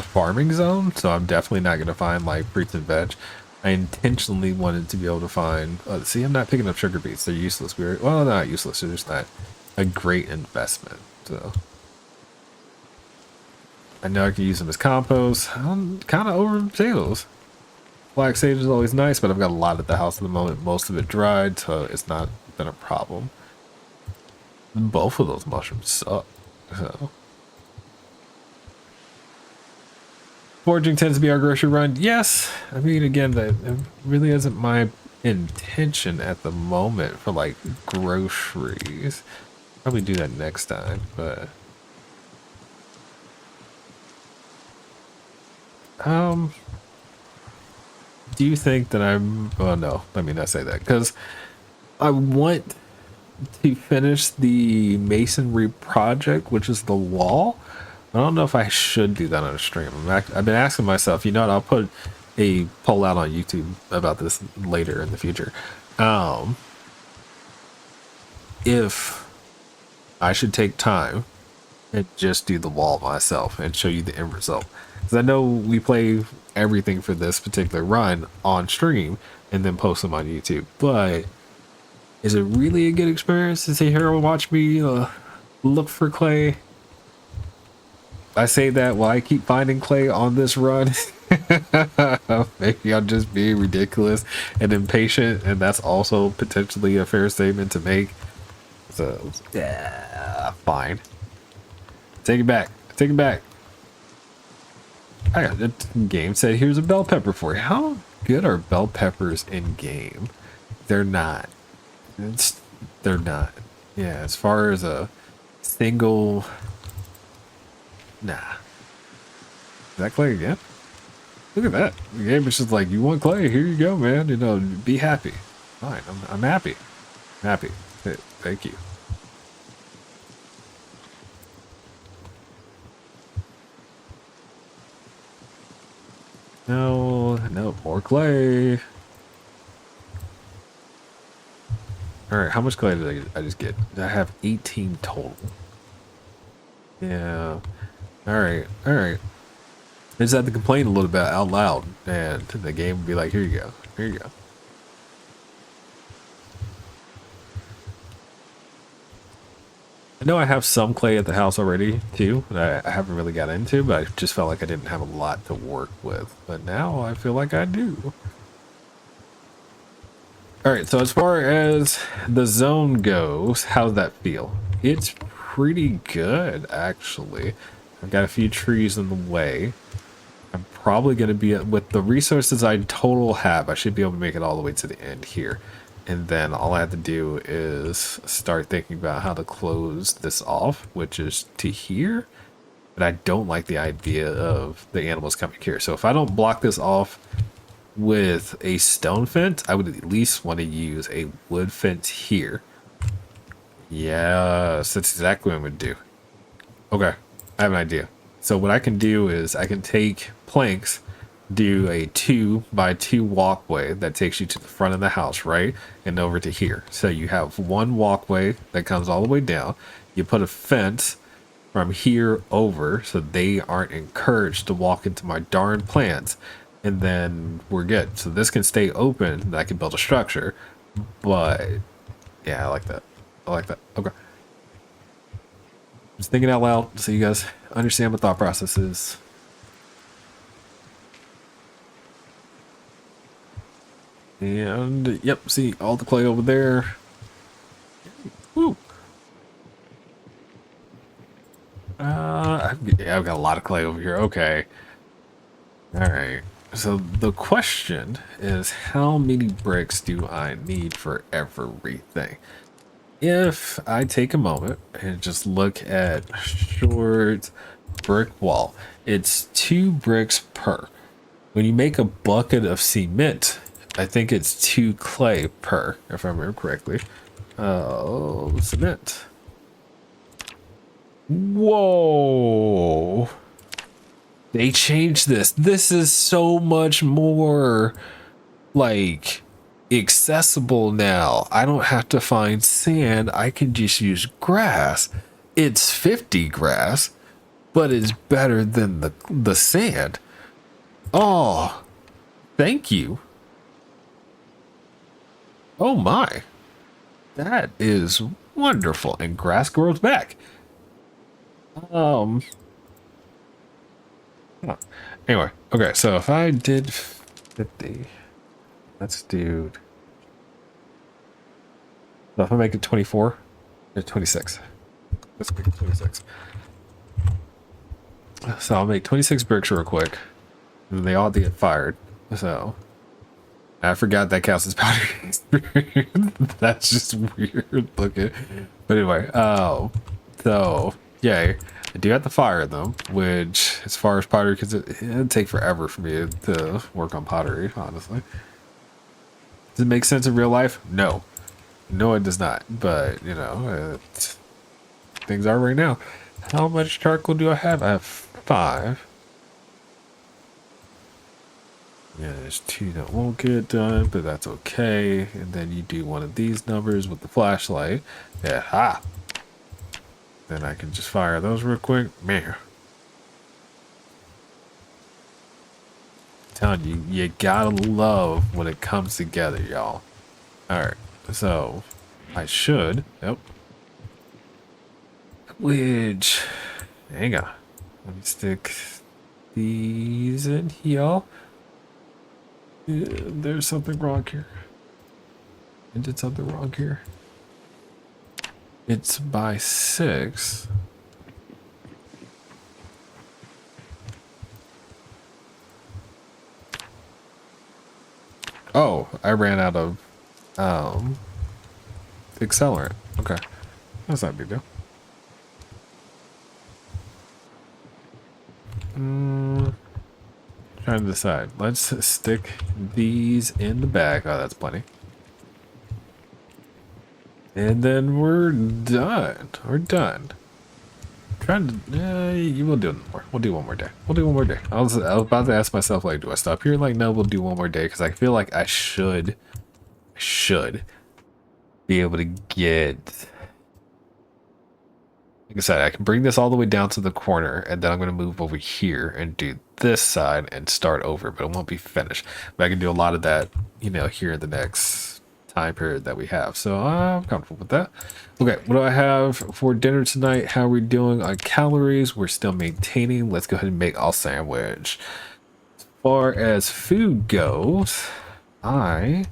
farming zone, so I'm definitely not going to find like fruits and veg. I intentionally wanted to be able to find see, I'm not picking up sugar beets. They're useless. Well, not useless, they're just not a great investment. So I know I can use them as compost. I'm kind of over potatoes. Black sage is always nice, but I've got a lot at the house at the moment. Most of it dried, so it's not been a problem. Both of those mushrooms suck. So foraging tends to be our grocery run. Yes, I mean, again, that really isn't my intention at the moment for like groceries. Probably do that next time, but do you think that I'm, well, no, let me not say that, because I want to finish the masonry project, which is the wall. I don't know if I should do that on a stream. I've been asking myself, you know what, I'll put a poll out on YouTube about this later in the future. If I should take time and just do the wall myself and show you the end result. Because I know we play everything for this particular run on stream and then post them on YouTube. But is it really a good experience to sit here and watch me look for clay? I say that while I keep finding clay on this run. Maybe I'm just being ridiculous and impatient, and that's also potentially a fair statement to make. So, yeah, fine. Take it back. Take it back. I got the game said, here's a bell pepper for you. How good are bell peppers in game? They're not. They're not. Yeah, as far as a single, nah. Is that clay again? Look at that. The game is just like, you want clay? Here you go, man. You know, be happy. Fine, I'm happy. I'm happy. Thank you. No, no, more clay. All right, how much clay did I just get? I have 18 total. Yeah. All right, all right. I just have to complain a little bit out loud, and the game would be like, here you go, here you go. I know I have some clay at the house already too that I haven't really got into, but I just felt like I didn't have a lot to work with. But now I feel like I do. All right, so as far as the zone goes, how's that feel? It's pretty good, actually. I've got a few trees in the way. I'm probably going to be, with the resources I total have, I should be able to make it all the way to the end here. And then all I have to do is start thinking about how to close this off, which is to here. But I don't like the idea of the animals coming here. So if I don't block this off with a stone fence, I would at least want to use a wood fence here. Yes, that's exactly what I'm going to do. Okay, I have an idea. So what I can do is I can take planks, do a 2x2 walkway that takes you to the front of the house, right? And over to here. So you have one walkway that comes all the way down. You put a fence from here over so they aren't encouraged to walk into my darn plants. And then we're good. So this can stay open and I can build a structure. But yeah, I like that. I like that. Okay. Just thinking out loud so you guys understand what thought process is. And yep, see all the clay over there. Woo. Yeah, I've got a lot of clay over here. Okay. All right. So the question is, how many bricks do I need for everything? If I take a moment and just look at short brick wall, it's 2 bricks per. When you make a bucket of cement, I think it's 2 clay per, if I remember correctly. Oh, cement. Whoa. They changed this. This is so much more like accessible now. I don't have to find sand. I can just use grass. It's 50 grass, but it's better than the sand. Oh, thank you. Oh my. That is wonderful. And grass grows back. Huh. Anyway, okay, so if I did 50, let's do, so if I make it 24, it's 26. Let's make it 26. So I'll make 26 bricks real quick. And they all have to get fired. So I forgot that counts as powder experience. That's just weird looking. But anyway, so yay. I do have to fire them, which as far as pottery, because it'd take forever for me to work on pottery, honestly. Does it make sense in real life? No. No, it does not. But, you know, things are right now. How much charcoal do I have? I have 5. Yeah, there's 2 that won't get done, but that's okay. And then you do one of these numbers with the flashlight. Yeah, ha! Then I can just fire those real quick. Man. I'm telling you, you gotta love when it comes together, y'all. Alright, so I should. Yep. Which, hang on. Let me stick these in here. Yeah, there's something wrong here. I did something wrong here. It's by 6. Oh, I ran out of accelerant. Okay. That's not a big deal. Trying to decide. Let's stick these in the bag. Oh, that's plenty. And then we're done. We're done. Trying to, you will do more. We'll do one more day. We'll do one more day. I was about to ask myself, like, do I stop here? Like, no, we'll do one more day because I feel like I should be able to get. Like I said, I can bring this all the way down to the corner, and then I'm going to move over here and do this side and start over, but it won't be finished. But I can do a lot of that, you know, here in the next time period that we have. So I'm comfortable with that. Okay, what do I have for dinner tonight? How are we doing on calories? We're still maintaining. Let's go ahead and make our sandwich. As far as food goes, I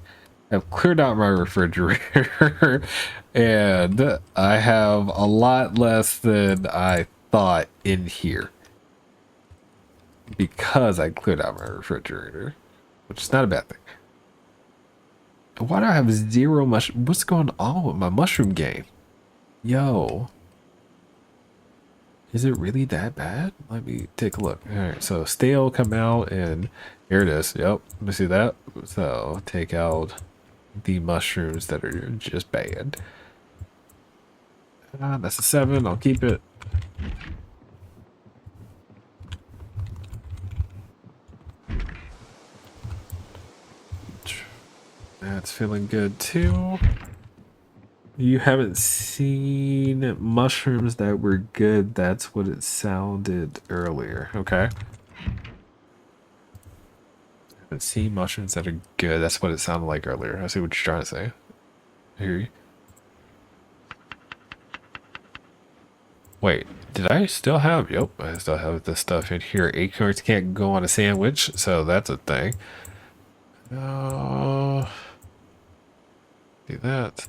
have cleared out my refrigerator and I have a lot less than I thought in here because I cleared out my refrigerator, which is not a bad thing. Why do I have zero mushroom? What's going on with my mushroom game? Yo. Is it really that bad? Let me take a look. All right, so stale come out and here it is. Yep, let me see that. So take out the mushrooms that are just bad. That's a 7. I'll keep it. That's feeling good too. You haven't seen mushrooms that were good. That's what it sounded earlier. Okay. Haven't seen mushrooms that are good. That's what it sounded like earlier. I see what you're trying to say. I hear you. Wait, did I still have? Yep, I still have this stuff in here. Acorns can't go on a sandwich, so that's a thing. Do that.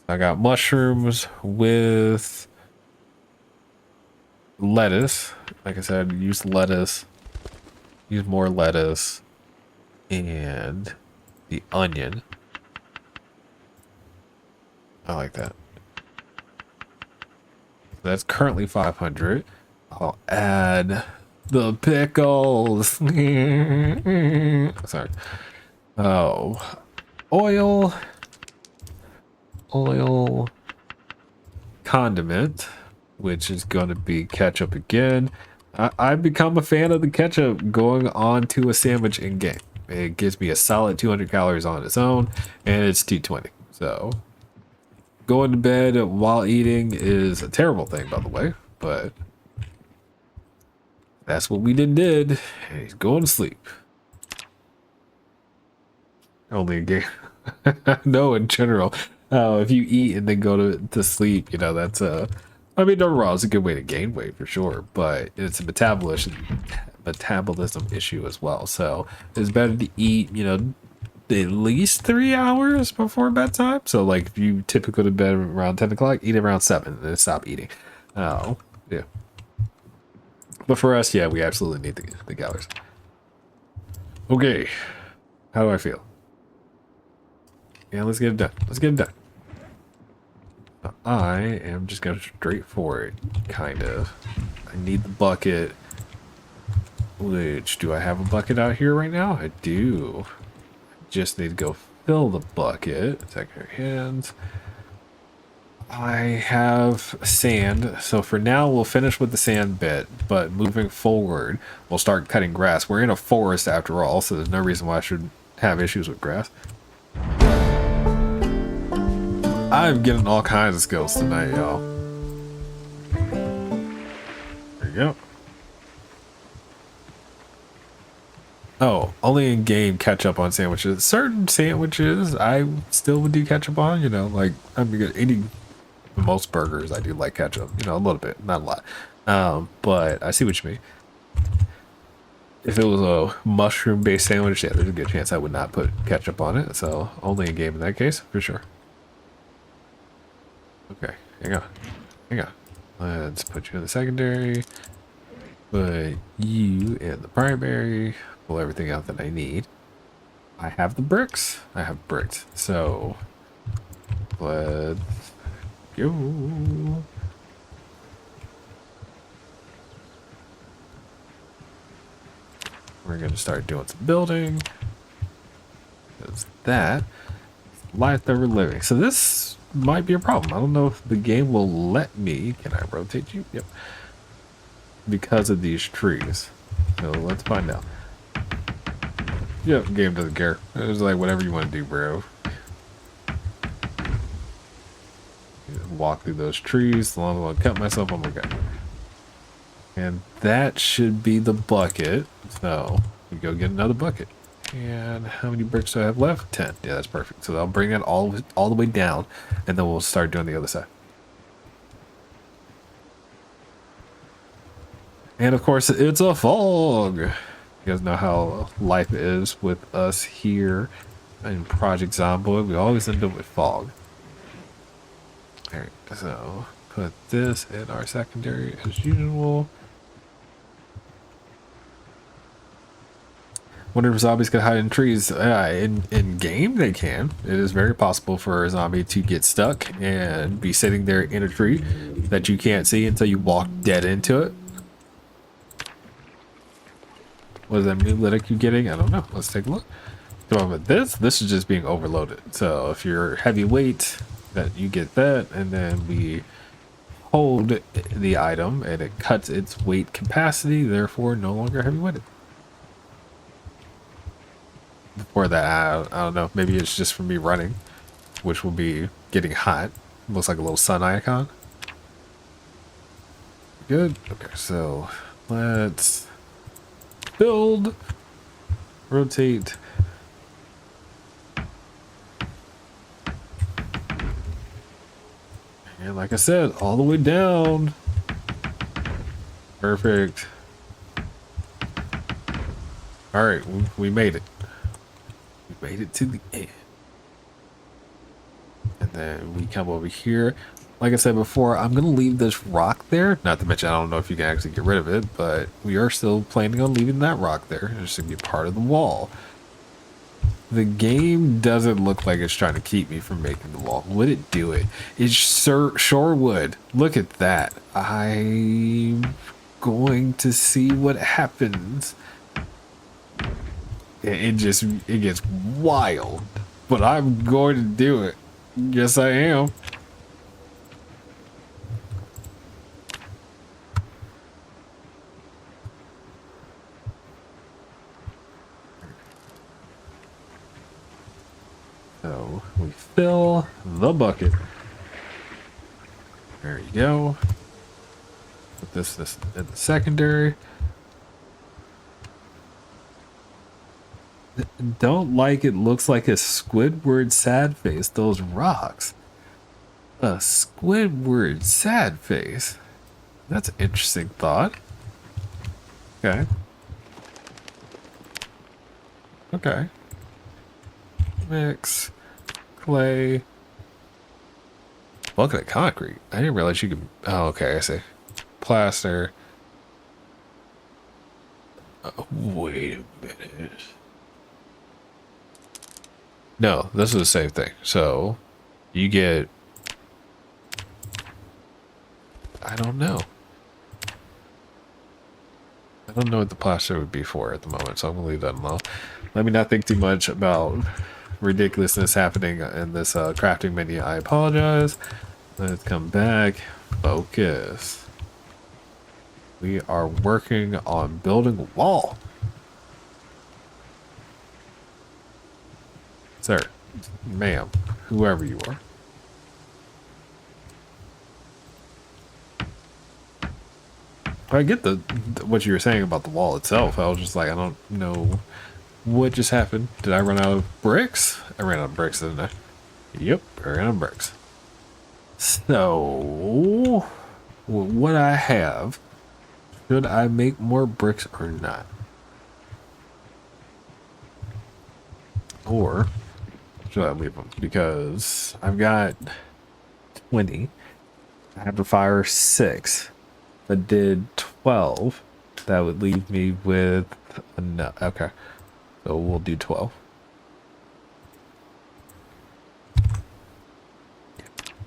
I got mushrooms with lettuce. Like I said, use lettuce. Use more lettuce. And the onion. I like that. That's currently 500. I'll add the pickles. Sorry. Oh, oil, condiment, which is going to be ketchup again. I've become a fan of the ketchup going on to a sandwich in game. It gives me a solid 200 calories on its own, and it's 220. So going to bed while eating is a terrible thing, by the way, but that's what we did. He's going to sleep. Only a game. No, in general. If you eat and then go to sleep, you know, that's I mean, don't wrong, it's a good way to gain weight for sure, but it's a metabolism issue as well. So it's better to eat, you know, at least 3 hours before bedtime. So like if you typically go to bed around 10 o'clock, eat around 7 and then stop eating. Oh, yeah. But for us, yeah, we absolutely need the calories. Okay. How do I feel? Yeah, let's get it done. Let's get it done. I am just going straight for it, kind of. I need the bucket. Which, do I have a bucket out here right now? I do. Just need to go fill the bucket. Second hands. I have sand, so for now we'll finish with the sand bit, but moving forward we'll start cutting grass. We're in a forest after all, so there's no reason why I should have issues with grass. I'm getting all kinds of skills tonight, y'all. There you go. Oh, only in game catch up on sandwiches. Certain sandwiches I still would do ketchup on, you know, like I'm eating most burgers I do like ketchup, you know, a little bit, not a lot. But I see what you mean. If it was a mushroom based sandwich, yeah, there's a good chance I would not put ketchup on it. So only in game in that case, for sure. Okay, hang on. Hang on. Let's put you in the secondary. Put you in the primary. Pull everything out that I need. I have the bricks. I have bricks. So Let's go. We're gonna start doing some building. Because that life that we're living. So this might be a problem. I don't know if the game will let me. Can I rotate you? Yep. Because of these trees. So let's find out. Yep, game doesn't care. It's like whatever you want to do, bro. Walk through those trees. As long as I cut myself, I'm okay. And that should be the bucket. So we go get another bucket. And how many bricks do I have left? 10. Yeah, that's perfect. So I'll bring it all the way down, and then we'll start doing the other side. And of course, it's a fog. You guys know how life is with us here in Project Zomboid. We always end up with fog. Alright, so put this in our secondary as usual. Wonder if zombies can hide in trees. In game, they can. It is very possible for a zombie to get stuck and be sitting there in a tree that you can't see until you walk dead into it. What does that amulet keep getting? I don't know. Let's take a look. So this is just being overloaded. So if you're heavyweight, that you get that, and then we hold the item and it cuts its weight capacity, therefore no longer heavyweighted. Before that, I don't know. Maybe it's just for me running, which will be getting hot. Looks like a little sun icon. Good. Okay, so let's build, rotate. And like I said, all the way down. Perfect. All right, we made it. We made it to the end. And then we come over here. Like I said before, I'm gonna leave this rock there. Not to mention, I don't know if you can actually get rid of it, but we are still planning on leaving that rock there. It's just gonna be part of the wall. The game doesn't look like it's trying to keep me from making the wall. Would it do it? It sure would. Look at that. I'm going to see what happens. It gets wild, but I'm going to do it. Yes, I am. So we fill the bucket. There you go. Put this in the secondary. Don't like it. Looks like a Squidward sad face. Those rocks. A Squidward sad face. That's an interesting thought. Okay. Okay. Mix. Clay. Bucket of concrete. I didn't realize you could. Oh, okay. I see. Plaster. Wait a minute. No, this is the same thing. So you get. I don't know. I don't know what the plaster would be for at the moment, so I'm gonna leave that alone. Let me not think too much about ridiculousness happening in this crafting menu. I apologize. Let's come back. Focus. We are working on building a wall. Sir, ma'am, whoever you are. I get what you were saying about the wall itself. I was just like, I don't know what just happened. Did I run out of bricks? I ran out of bricks, didn't I? Yep, I ran out of bricks. So, what I have, should I make more bricks or not? Or should I leave them? Because I've got 20. I have to fire 6. If I did 12, that would leave me with enough. Okay, so we'll do 12.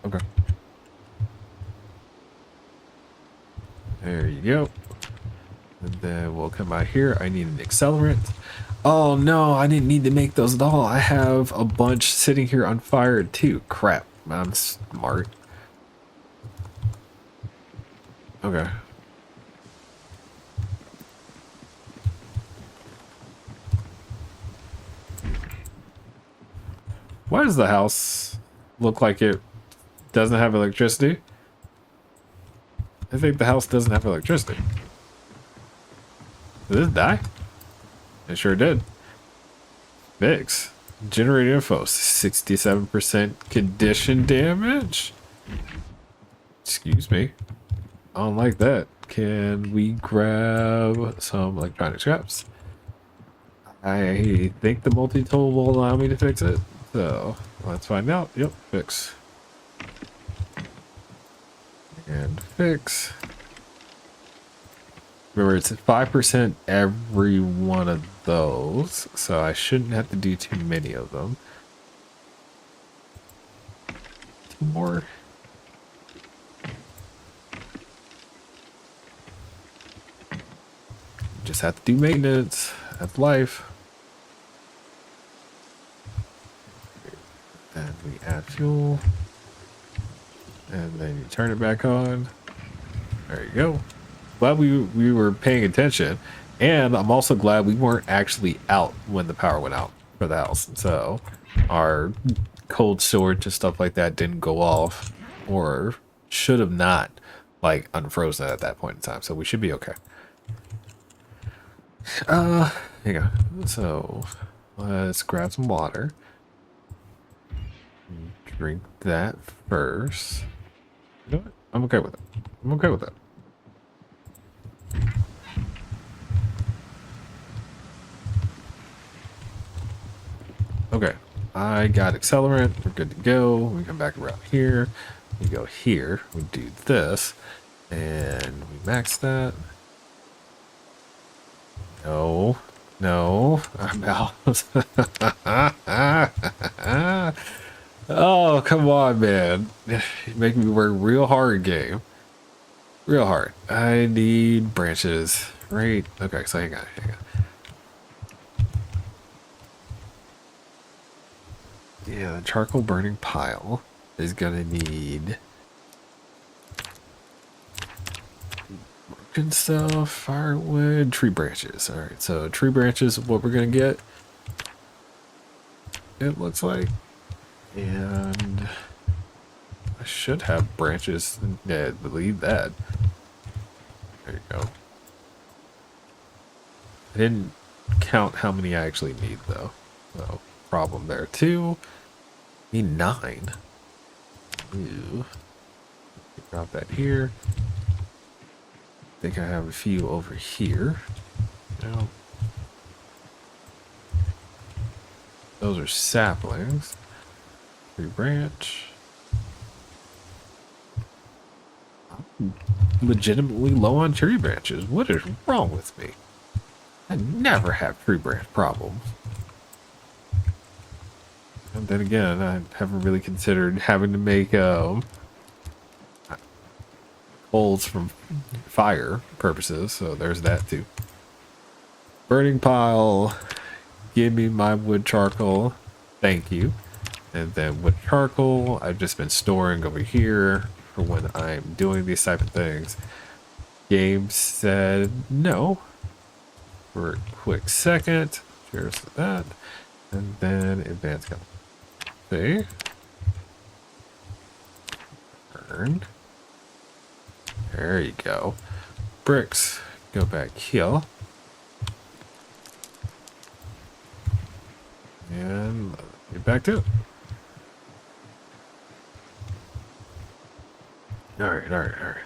Okay. There you go. And then we'll come out here. I need an accelerant. Oh no, I didn't need to make those at all. I have a bunch sitting here unfired too. Crap. I'm smart. Okay. Why does the house look like it doesn't have electricity? I think the house doesn't have electricity. Did this die? It sure did. Fix. Generator info. 67% condition damage? Excuse me. I don't like that. Can we grab some electronic scraps? I think the multi-tool will allow me to fix it. So, let's find out. Yep, fix. And fix. Remember, it's 5% every one of those, so I shouldn't have to do too many of them. 2 more. Just have to do maintenance. That's life. And we add fuel. And then you turn it back on. There you go. Glad we were paying attention, and I'm also glad we weren't actually out when the power went out for the house, so our cold storage and stuff like that didn't go off, or should have not like unfrozen at that point in time, so we should be okay. Here you go. So let's grab some water, drink that first. You know what? I'm okay with it. I'm okay with it. Okay, I got accelerant. We're good to go. We come back around here. We go here. We do this, and we max that. No, no, I'm out. Oh, come on, man! You're making me work real hard, game. Real hard. I need branches, right? Okay, so hang on, hang on. Yeah, the charcoal burning pile is gonna need broken stuff, firewood, tree branches. Alright, so tree branches is what we're gonna get. It looks like. And I should have branches. Yeah, believe that. There you go. I didn't count how many I actually need though. So problem there too. Need 9. Ooh. Drop that here. I think I have a few over here. No. Those are saplings. Tree branch. I'm legitimately low on tree branches. What is wrong with me? I never have tree branch problems. And then again, I haven't really considered having to make holes from fire purposes, so there's that too. Burning pile, give me my wood charcoal, thank you. And then wood charcoal, I've just been storing over here for when I'm doing these type of things. Game said no for a quick second. Cheers to that. And then advanced gun. See? Burn. There you go. Bricks. Go back here. And get back to it. Alright, alright, alright.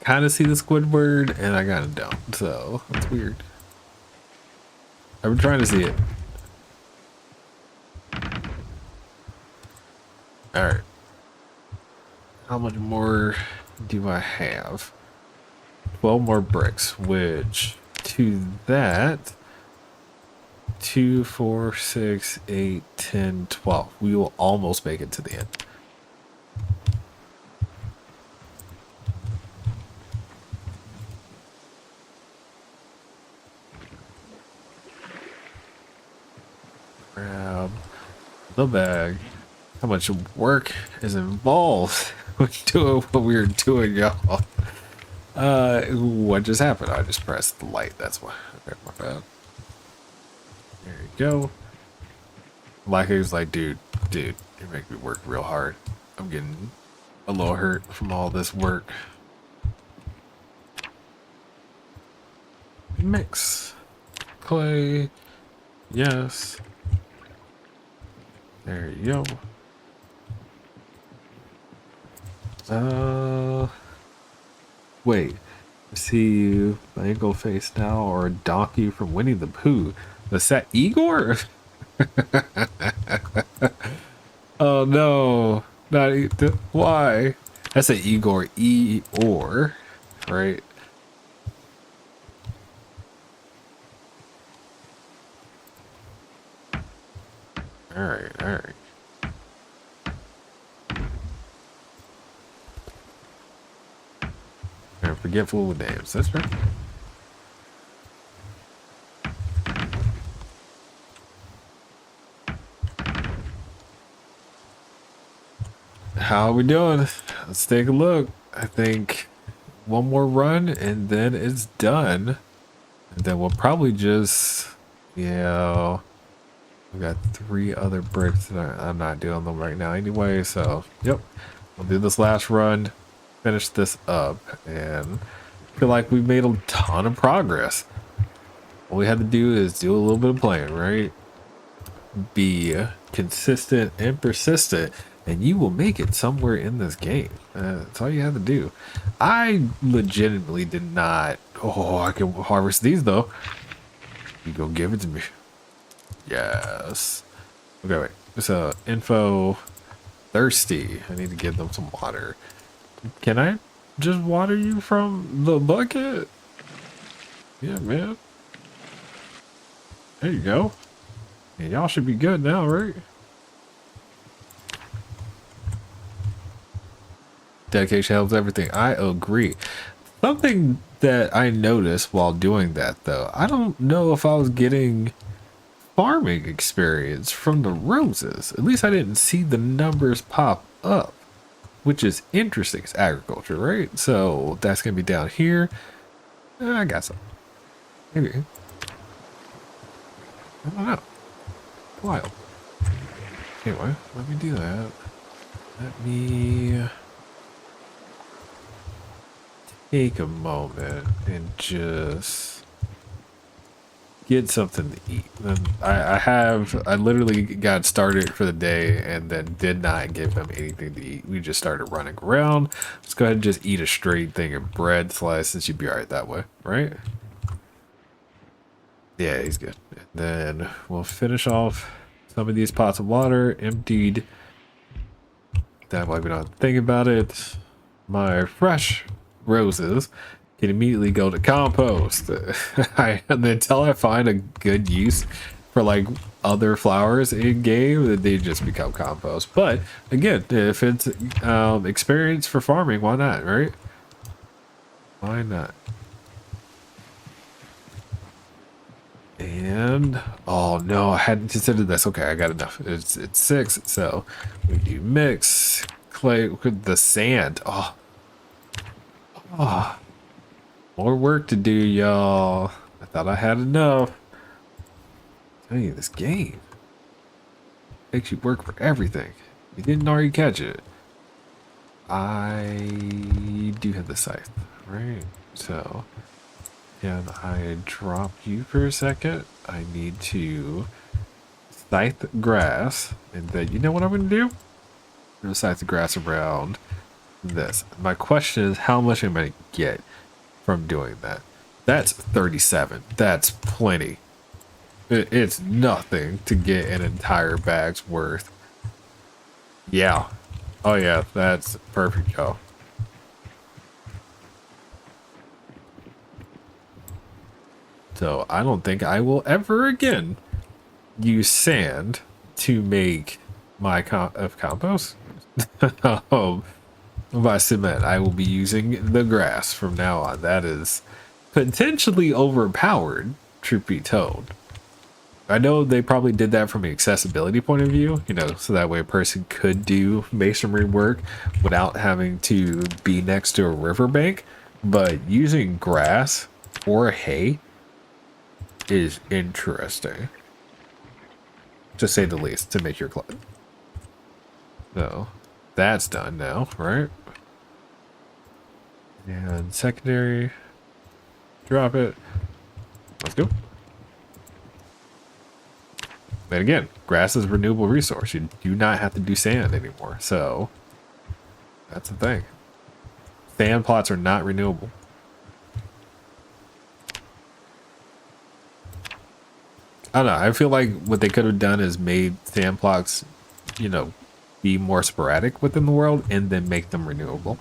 Kind of see the Squidward, and I got it down, so that's weird. I've been trying to see it. Alright. How much more do I have? 12 more bricks, which to that 2, 4, 6, 8, 10, 12. We will almost make it to the end. Grab the bag. How much work is involved with doing what we were doing, y'all? What just happened? I just pressed the light. That's why. Okay, my bad. There you go. Like he was like, dude, you make me work real hard. I'm getting a little hurt from all this work. Mix. Clay. Yes. There you go. Wait. See you Bangle Face now or a donkey from Winnie the Pooh. Was that Igor? Oh no. Not why? That's a Igor Eeyore, right? Alright. I'm forgetful with names, that's right. How are we doing? Let's take a look. I think one more run and then it's done. And then we'll probably just, yeah, we got 3 other bricks that I'm not doing them right now anyway. So, yep, we'll do this last run, finish this up, and I feel like we've made a ton of progress. All we had to do is do a little bit of playing, right? Be consistent and persistent, and you will make it somewhere in this game. That's all you have to do. I legitimately did not. Oh, I can harvest these though. You go give it to me. Yes. Okay, wait. So info thirsty. I need to give them some water. Can I just water you from the bucket? Yeah, man. There you go. Yeah, y'all should be good now, right? Dedication helps everything. I agree. Something that I noticed while doing that, though, I don't know if I was getting farming experience from the roses. At least I didn't see the numbers pop up, which is interesting. It's agriculture, right? So that's going to be down here. I got some. Maybe. I don't know. Wild. Anyway, let me do that. Let me take a moment and just get something to eat. And I literally got started for the day and then did not give him anything to eat. We just started running around. Let's go ahead and just eat a straight thing of bread slices. You'd be all right that way, right? Yeah, he's good. And then we'll finish off some of these pots of water emptied. That way we don't think about it. My fresh roses can immediately go to compost. Until I find a good use for like other flowers in game, they just become compost. But again, if it's experience for farming, why not, right? Why not? And oh no, I hadn't considered this. Okay, I got enough. It's 6, so we do mix clay with the sand. Oh, more work to do, y'all. I thought I had enough. I tell you, this game makes you work for everything. You didn't already catch it. I do have the scythe, right? So. Can I drop you for a second? I need to scythe grass, and then you know what I'm going to do? I'm going to scythe the grass around this. My question is, how much am I going to get from doing that? That's 37. That's plenty. It's nothing to get an entire bag's worth. Yeah. Oh yeah, that's perfect, y'all. So I don't think I will ever again use sand to make my compost. um, by cement, I will be using the grass from now on. That is potentially overpowered, truth be told. I know they probably did that from an accessibility point of view, you know, so that way a person could do masonry work without having to be next to a riverbank. But using grass or hay is interesting, to say the least, to make your clothes. So that's done now, right? And secondary, drop it. Let's go. And again, grass is a renewable resource. You do not have to do sand anymore. So that's the thing. Sand plots are not renewable. I don't know. I feel like what they could have done is made sand plots, you know, be more sporadic within the world and then make them renewable.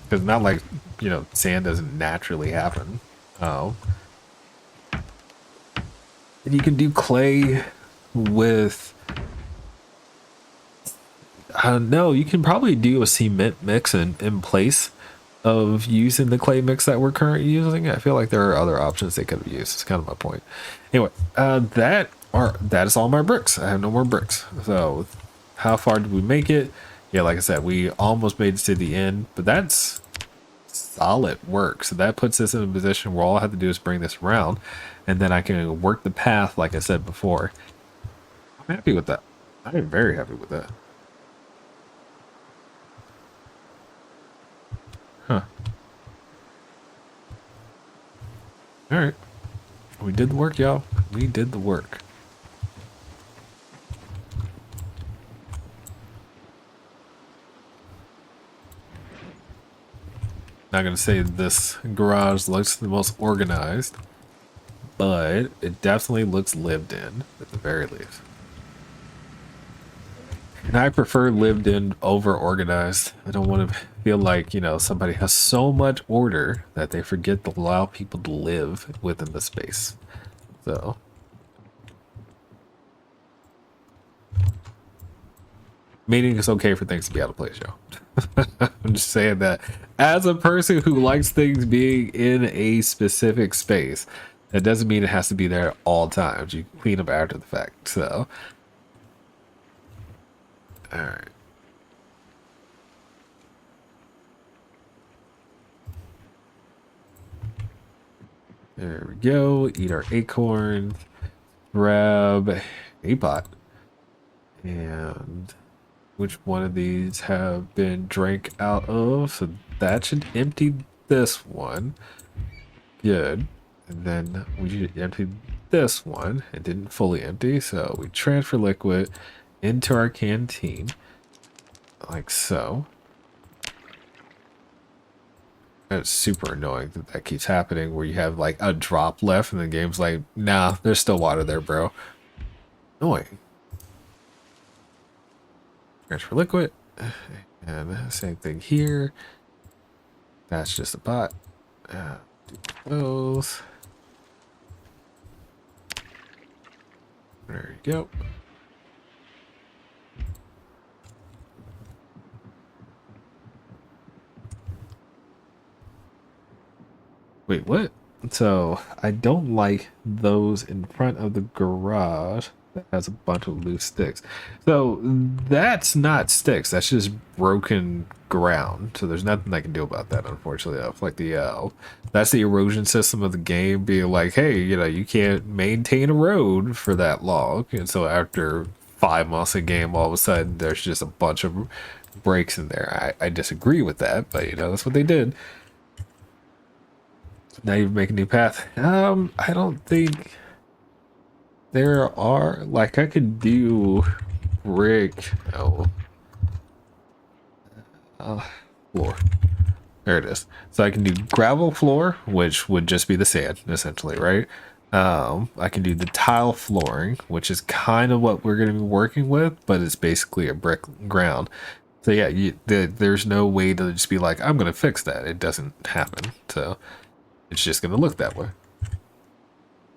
Because not like, you know, sand doesn't naturally happen. Oh. And you can do clay with, I don't know, you can probably do a cement mix in place of using the clay mix that we're currently using. I feel like there are other options they could have used. It's kind of my point. Anyway, that is all my bricks. I have no more bricks. So how far did we make it? Yeah, like I said, we almost made it to the end, but that's solid work. So that puts us in a position where all I have to do is bring this around, and then I can work the path like I said before. I'm happy with that. I am very happy with that. Huh. All right. We did the work, y'all. We did the work. Not gonna say this garage looks the most organized, but it definitely looks lived in at the very least. And I prefer lived in over organized. I don't want to feel like, you know, somebody has so much order that they forget to allow people to live within the space. So meaning it's okay for things to be out of place, yo. I'm just saying that as a person who likes things being in a specific space, that doesn't mean it has to be there at all times. You can clean up after the fact. So, all right. There we go. Eat our acorns. Grab a pot. And which one of these have been drank out of? So that should empty this one. Good. And then we should empty this one. It didn't fully empty, so we transfer liquid into our canteen. Like so. It's super annoying that that keeps happening where you have like a drop left and the game's like, nah, there's still water there, bro. Annoying. Transfer liquid. And same thing here. That's just a pot. Do those. There you go. Wait, what? So I don't like those in front of the garage that has a bunch of loose sticks. So that's not sticks. That's just broken ground. So there's nothing I can do about that, unfortunately. I feel like the that's the erosion system of the game being like, hey, you know, you can't maintain a road for that long. And so after 5 months of game, all of a sudden there's just a bunch of breaks in there. I disagree with that, but you know, that's what they did. Now you make a new path. I don't think there are, like, I could do brick. Oh, floor. There it is. So I can do gravel floor, which would just be the sand, essentially, right? I can do the tile flooring, which is kind of what we're going to be working with, but it's basically a brick ground. So yeah, there's no way to just be like, I'm going to fix that. It doesn't happen. So it's just going to look that way.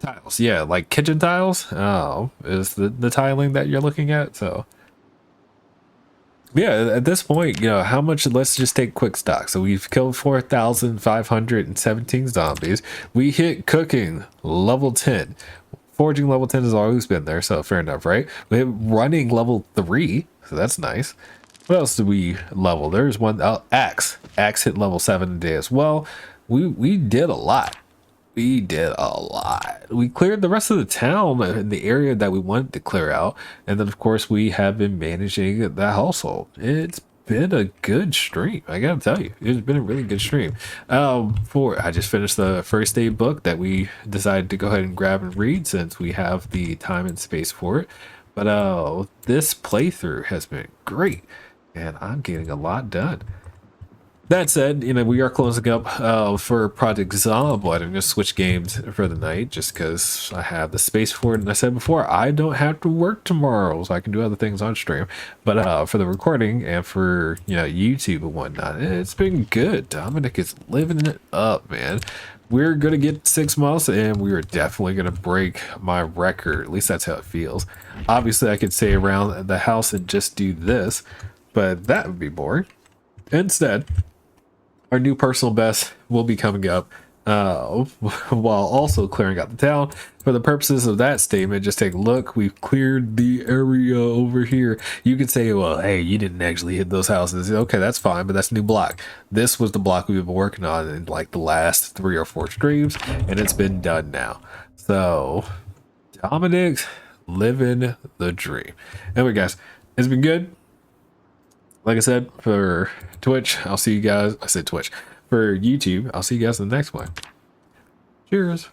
Tiles, yeah, like kitchen tiles. Oh, is the tiling that you're looking at? So yeah, at this point, you know, how much, let's just take quick stock. So we've killed 4,517 zombies. We hit cooking level 10. Forging level 10 has always been there, so fair enough, right? We hit running level 3, so that's nice. What else did we level? There's one, axe. Axe hit level 7 today as well. We did a lot. We did a lot. We cleared the rest of the town in the area that we wanted to clear out. And then, of course, we have been managing the household. It's been a good stream. I gotta tell you, it's been a really good stream. I just finished the first aid book that we decided to go ahead and grab and read since we have the time and space for it. But this playthrough has been great, and I'm getting a lot done. That said, you know, we are closing up for Project Zomboid. I'm going to switch games for the night just because I have the space for it. And I said before, I don't have to work tomorrow, so I can do other things on stream. But for the recording and for, you know, YouTube and whatnot, it's been good. Dominic is living it up, man. We're going to get 6 months, and we are definitely going to break my record. At least that's how it feels. Obviously, I could stay around the house and just do this, but that would be boring. Instead, our new personal best will be coming up while also clearing out the town. For the purposes of that statement, just take a look. We've cleared the area over here. You could say, well, hey, you didn't actually hit those houses. Okay, that's fine, but that's a new block. This was the block we've been working on in like the last 3 or 4 streams, and it's been done now. So Dominic's living the dream. Anyway, guys, it's been good. Like I said, for Twitch, I'll see you guys. I said Twitch. For YouTube, I'll see you guys in the next one. Cheers.